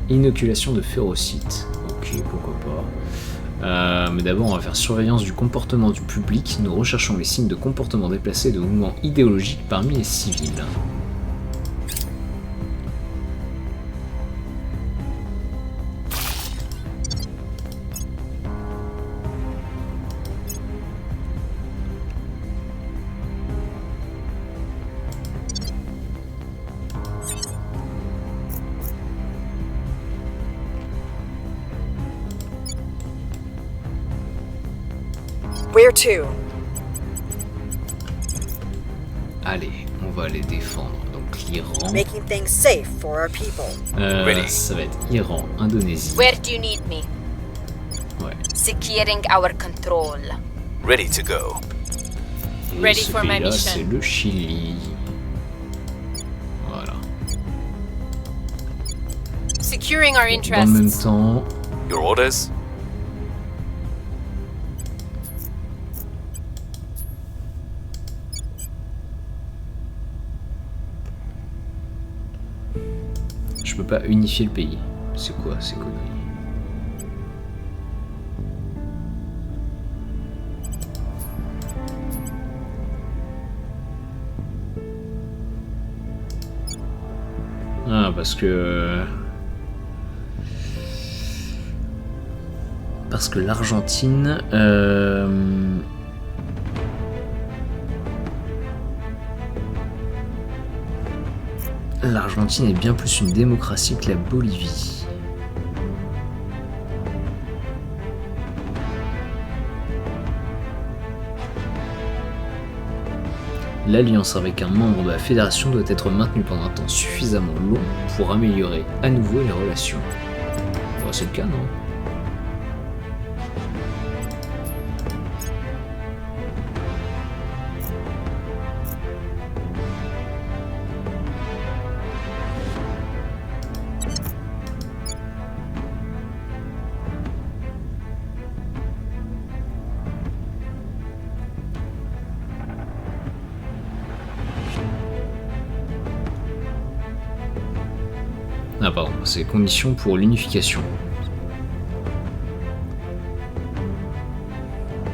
Inoculation de ferrocyte. Ok, pourquoi pas. Mais d'abord, on va faire surveillance du comportement du public. Nous recherchons les signes de comportement déplacé et de mouvements idéologiques parmi les civils. Where to? Allez, on va les défendre. Donc l'Iran. Making things safe for our people. Ready. Ça va être Iran, Indonésie. Where do you need me? Ouais. Securing our control. Ready to go. Et Ready ce for my pays-là, mission. c'est le Chili. Voilà. Securing our En même interests. temps, Your orders? je peux pas unifier le pays. C'est quoi ces conneries? Ah, parce que l'Argentine l'Argentine est bien plus une démocratie que la Bolivie. L'alliance avec un membre de la fédération doit être maintenue pendant un temps suffisamment long pour améliorer à nouveau les relations. Bon, c'est le cas, non? Ah pardon, c'est conditions pour l'unification.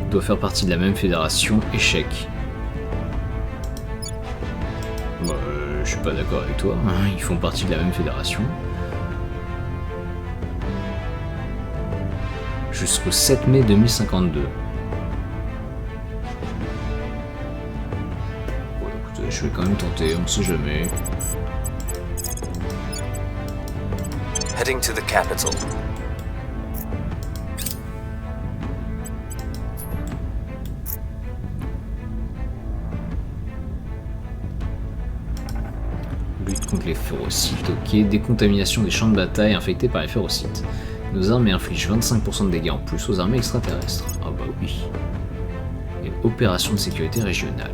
Doit faire partie de la même fédération, échec. Bah, je suis pas d'accord avec toi, hein, ils font partie de la même fédération. Jusqu'au 7 mai 2052. Bon, écoutez, je vais quand même tenter, on sait jamais. Heading to the capital. Lutte contre les ferrocytes, ok. Décontamination des champs de bataille infectés par les ferrocytes. Nos armées infligent 25% de dégâts en plus aux armées extraterrestres. Ah bah oui. Et opération de sécurité régionale.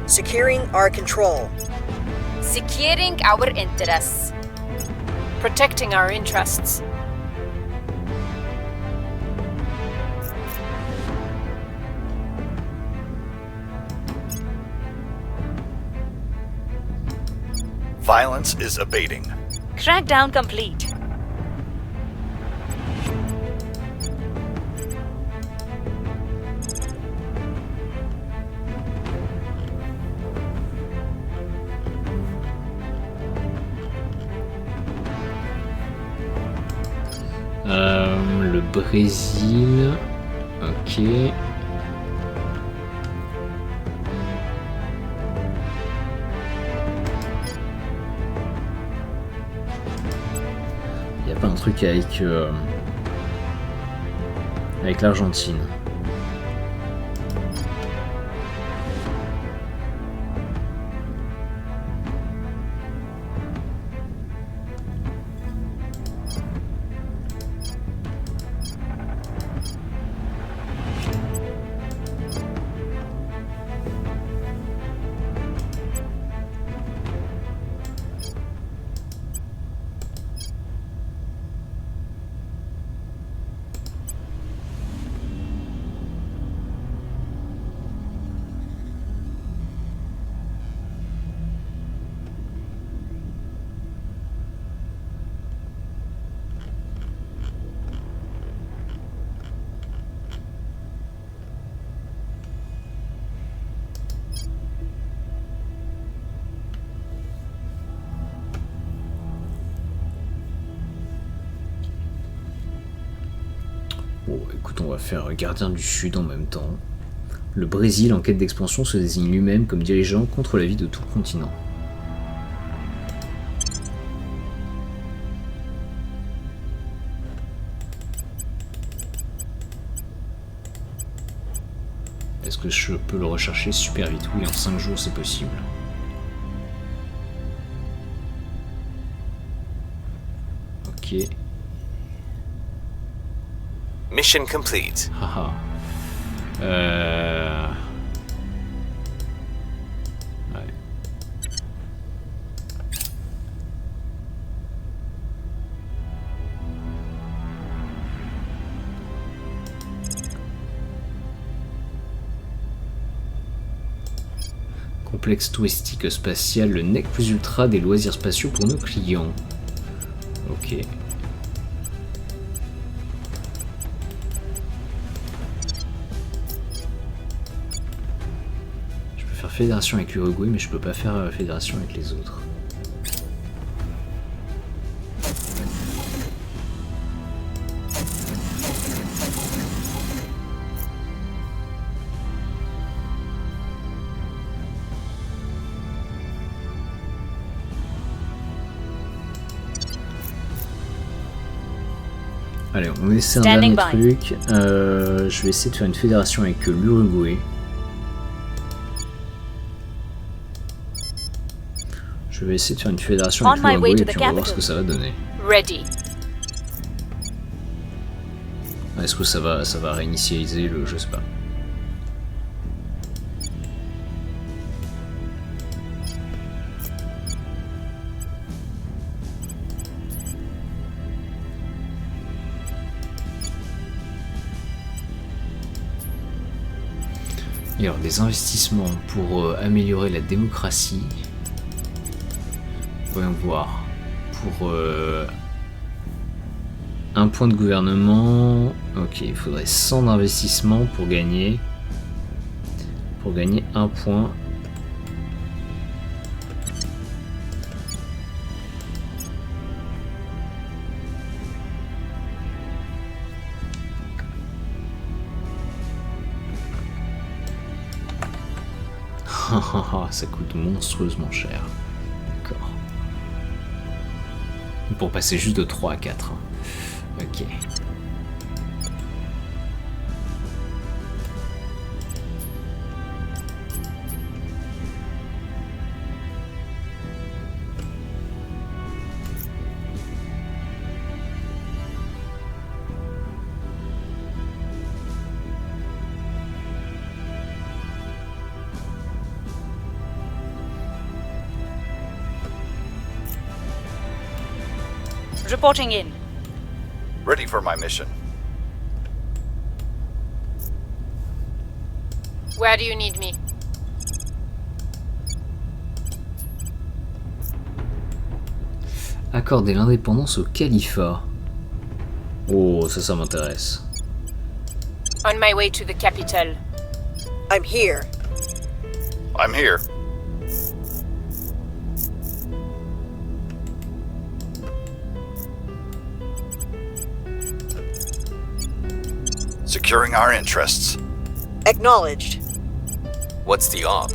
Securing our control. Securing our interests. Protecting our interests. Violence is abating. Crackdown complete. Le Brésil. Ok. Y a pas un truc avec l'Argentine. Bon, écoute, on va faire gardien du Sud en même temps. Le Brésil, en quête d'expansion, se désigne lui-même comme dirigeant contre la vie de tout le continent. Est-ce que je peux le rechercher super vite? Oui, en 5 jours, c'est possible. Ok. Mission complete. Haha. Ouais. Complexe touristique spatial, le nec plus ultra des loisirs spatiaux pour nos clients. Ok. Fédération avec l'Uruguay, mais je peux pas faire fédération avec les autres. Allez, on essaie un dernier truc. Je vais essayer de faire une fédération avec l'Uruguay. Je vais essayer de faire une fédération avec l'Uruguay et puis on va voir ce que ça va donner. Ready. Est-ce que ça va réinitialiser le... je sais pas. Et alors des investissements pour améliorer la démocratie. Voyons voir. Pour un point de gouvernement. Ok, il faudrait 100 d'investissement pour gagner. Pour gagner un point. Ça coûte monstrueusement cher. D'accord. Pour passer juste de 3 à 4. Hein. Ok. Reporting in. Ready for my mission. Where do you need me? Accorder l'indépendance au califat. Oh, ça m'intéresse. On my way to the capital. I'm here. I'm here. Securing our interests. Acknowledged. What's the op?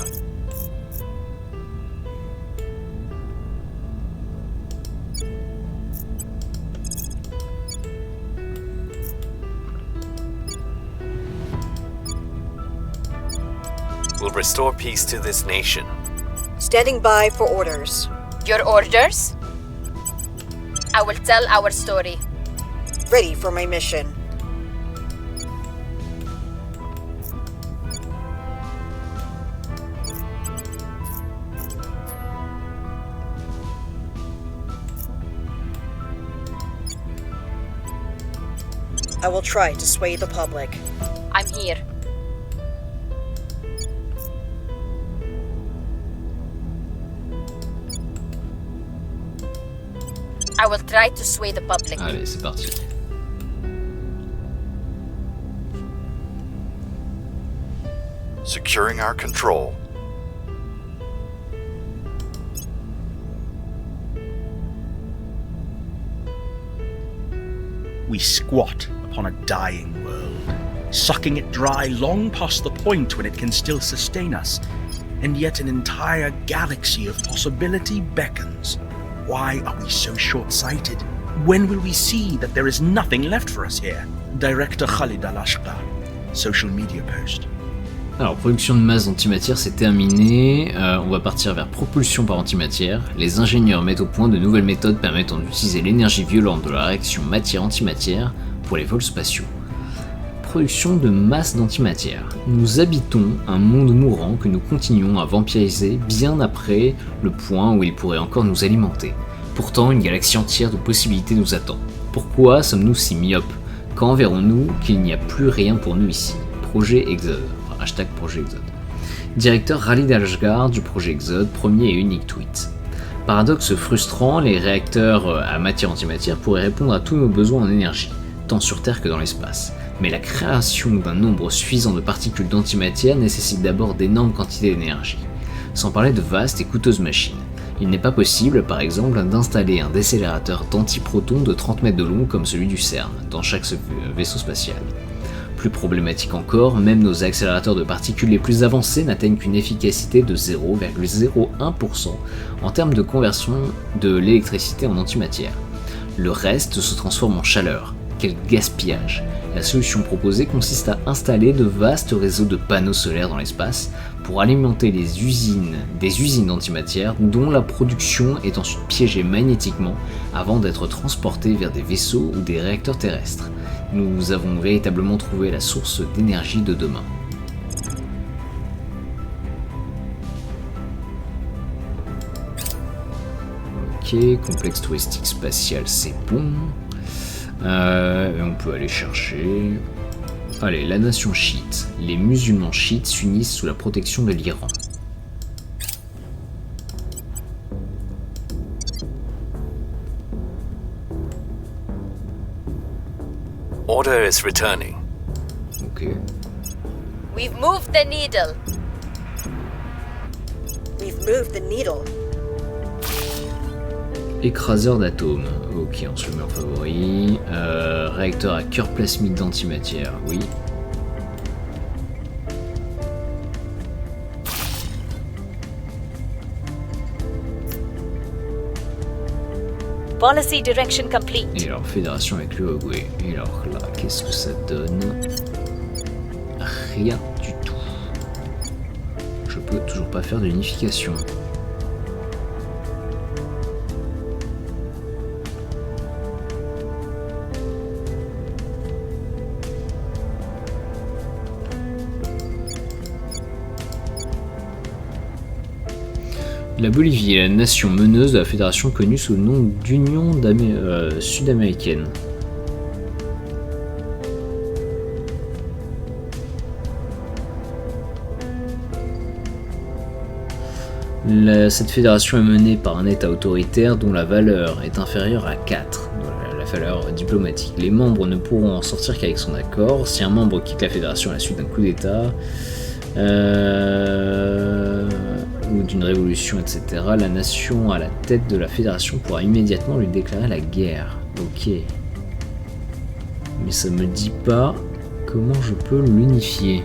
Will restore peace to this nation. Standing by for orders. Your orders? I will tell our story. Ready for my mission. I will try to sway the public. I'm here. I will try to sway the public. Allez, c'est parti. Securing our control. We squat upon a dying world, sucking it dry long past the point when it can still sustain us, and yet an entire galaxy of possibility beckons. Why are we so short-sighted? When will we see that there is nothing left for us here? Director Khalid Al-Ashqa, social media post. Alors, production de masse d'antimatière, c'est terminé. On va partir vers propulsion par antimatière. Les ingénieurs mettent au point de nouvelles méthodes permettant d'utiliser l'énergie violente de la réaction matière-antimatière pour les vols spatiaux. Production de masse d'antimatière. Nous habitons un monde mourant que nous continuons à vampiriser bien après le point où il pourrait encore nous alimenter. Pourtant, une galaxie entière de possibilités nous attend. Pourquoi sommes-nous si myopes? Quand verrons-nous qu'il n'y a plus rien pour nous ici? Projet Exode. Hashtag Projet Exode. Directeur Khalid Al-Ashqa du Projet Exode, premier et unique tweet. Paradoxe frustrant, les réacteurs à matière-antimatière pourraient répondre à tous nos besoins en énergie, tant sur Terre que dans l'espace. Mais la création d'un nombre suffisant de particules d'antimatière nécessite d'abord d'énormes quantités d'énergie, sans parler de vastes et coûteuses machines. Il n'est pas possible, par exemple, d'installer un décélérateur d'antiprotons de 30 mètres de long comme celui du CERN, dans chaque vaisseau spatial. Plus problématique encore, même nos accélérateurs de particules les plus avancés n'atteignent qu'une efficacité de 0,01% en termes de conversion de l'électricité en antimatière. Le reste se transforme en chaleur. Quel gaspillage! La solution proposée consiste à installer de vastes réseaux de panneaux solaires dans l'espace pour alimenter des usines d'antimatière dont la production est ensuite piégée magnétiquement avant d'être transportée vers des vaisseaux ou des réacteurs terrestres. Nous avons véritablement trouvé la source d'énergie de demain. Ok, complexe touristique spatial, c'est bon. On peut aller chercher... Allez, la nation chiite. Les musulmans chiites s'unissent sous la protection de l'Iran. Order is returning. Ok. We've moved the needle. We've moved the needle. Écraseur d'atomes. Ok, on se le met en favori. Réacteur à cœur plasmique d'antimatière. Oui. Policy direction complete. Et alors, fédération avec l'Uruguay. Et alors là, qu'est-ce que ça donne? Rien du tout. Je peux toujours pas faire d'unification. La Bolivie est la nation meneuse de la fédération connue sous le nom d'Union sud-américaine. Cette fédération est menée par un État autoritaire dont la valeur est inférieure à 4, la valeur diplomatique. Les membres ne pourront en sortir qu'avec son accord. Si un membre quitte la fédération à la suite d'un coup d'État ou d'une révolution, etc., la nation à la tête de la fédération pourra immédiatement lui déclarer la guerre. Ok. Mais ça me dit pas comment je peux l'unifier.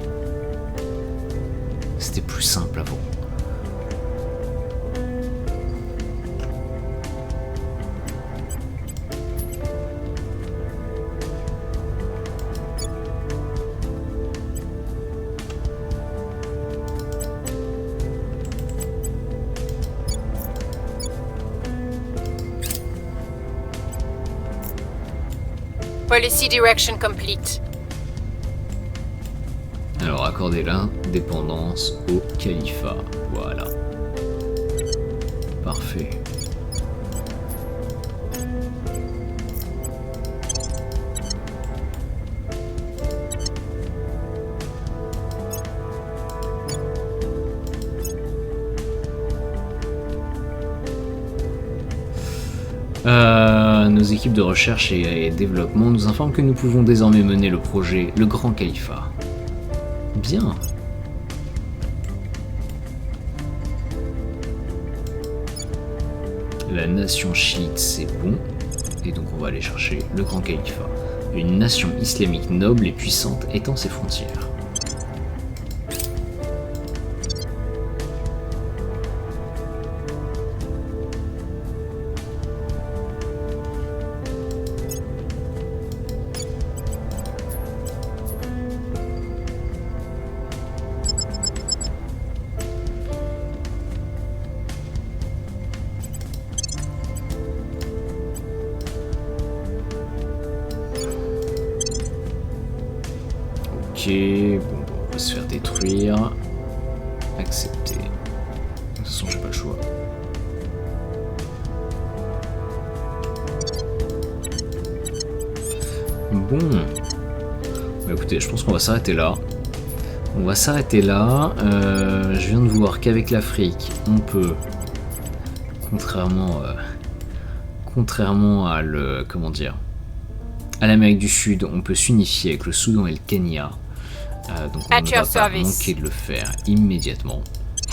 C'était plus simple avant. Policy direction complete. Alors accorder l'indépendance au califat. Voilà. Parfait. Nos équipes de recherche et développement nous informent que nous pouvons désormais mener le projet Le Grand Califat. Bien. La nation chiite, c'est bon. Et donc on va aller chercher le Grand Califat. Une nation islamique noble et puissante étend ses frontières. Ok, bon, on va se faire détruire. Accepter. De toute façon, j'ai pas le choix. Bon. Bah, écoutez, je pense qu'on va s'arrêter là. On va s'arrêter là. Je viens de voir qu'avec l'Afrique, on peut, contrairement à à l'Amérique du Sud, on peut s'unifier avec le Soudan et le Kenya. Donc on ne va pas manquer de le faire immédiatement.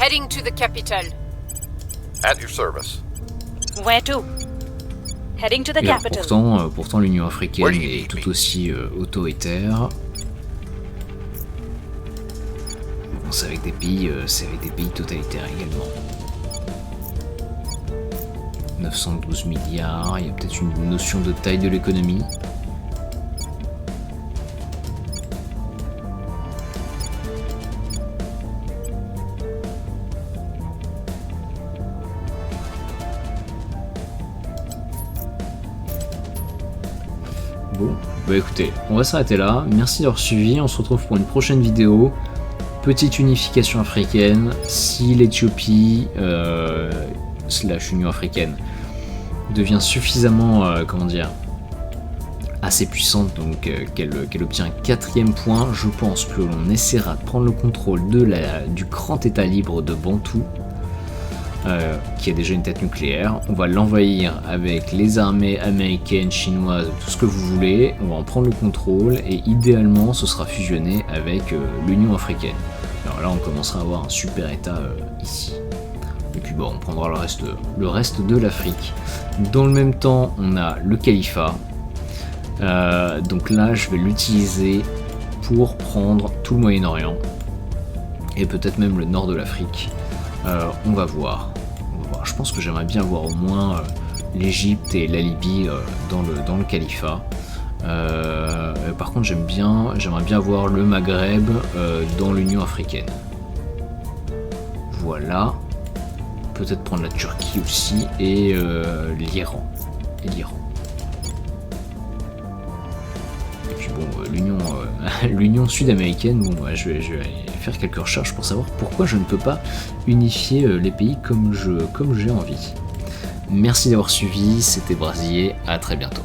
Heading to the capital. At your service. Where to? Heading to the Et alors, capital. pourtant l'Union africaine est tout aussi autoritaire. Bon, c'est avec des pays totalitaires également. 912 milliards, il y a peut-être une notion de taille de l'économie. Bon, bah écoutez, on va s'arrêter là. Merci d'avoir suivi, on se retrouve pour une prochaine vidéo. Petite unification africaine. Si l'Éthiopie / Union africaine devient suffisamment, assez puissante, donc qu'elle obtient un 4e point, je pense que l'on essaiera de prendre le contrôle du grand état libre de Bantou, qui a déjà une tête nucléaire. On va l'envahir avec les armées américaines, chinoises, tout ce que vous voulez. On va en prendre le contrôle et idéalement ce sera fusionné avec l'Union africaine. Alors là on commencera à avoir un super état ici. Et puis bon, on prendra le reste de l'Afrique. Dans le même temps, on a le califat. Donc là, je vais l'utiliser pour prendre tout le Moyen-Orient. Et peut-être même le nord de l'Afrique. On va voir. Je pense que j'aimerais bien voir au moins l'Égypte et la Libye dans le califat. Par contre, j'aimerais bien voir le Maghreb dans l'Union africaine. Voilà. Peut-être prendre la Turquie aussi et l'Iran. Et puis bon, l'Union sud-américaine, bon, je vais faire quelques recherches pour savoir pourquoi je ne peux pas unifier les pays comme j'ai envie. Merci d'avoir suivi, c'était Brasier, à très bientôt.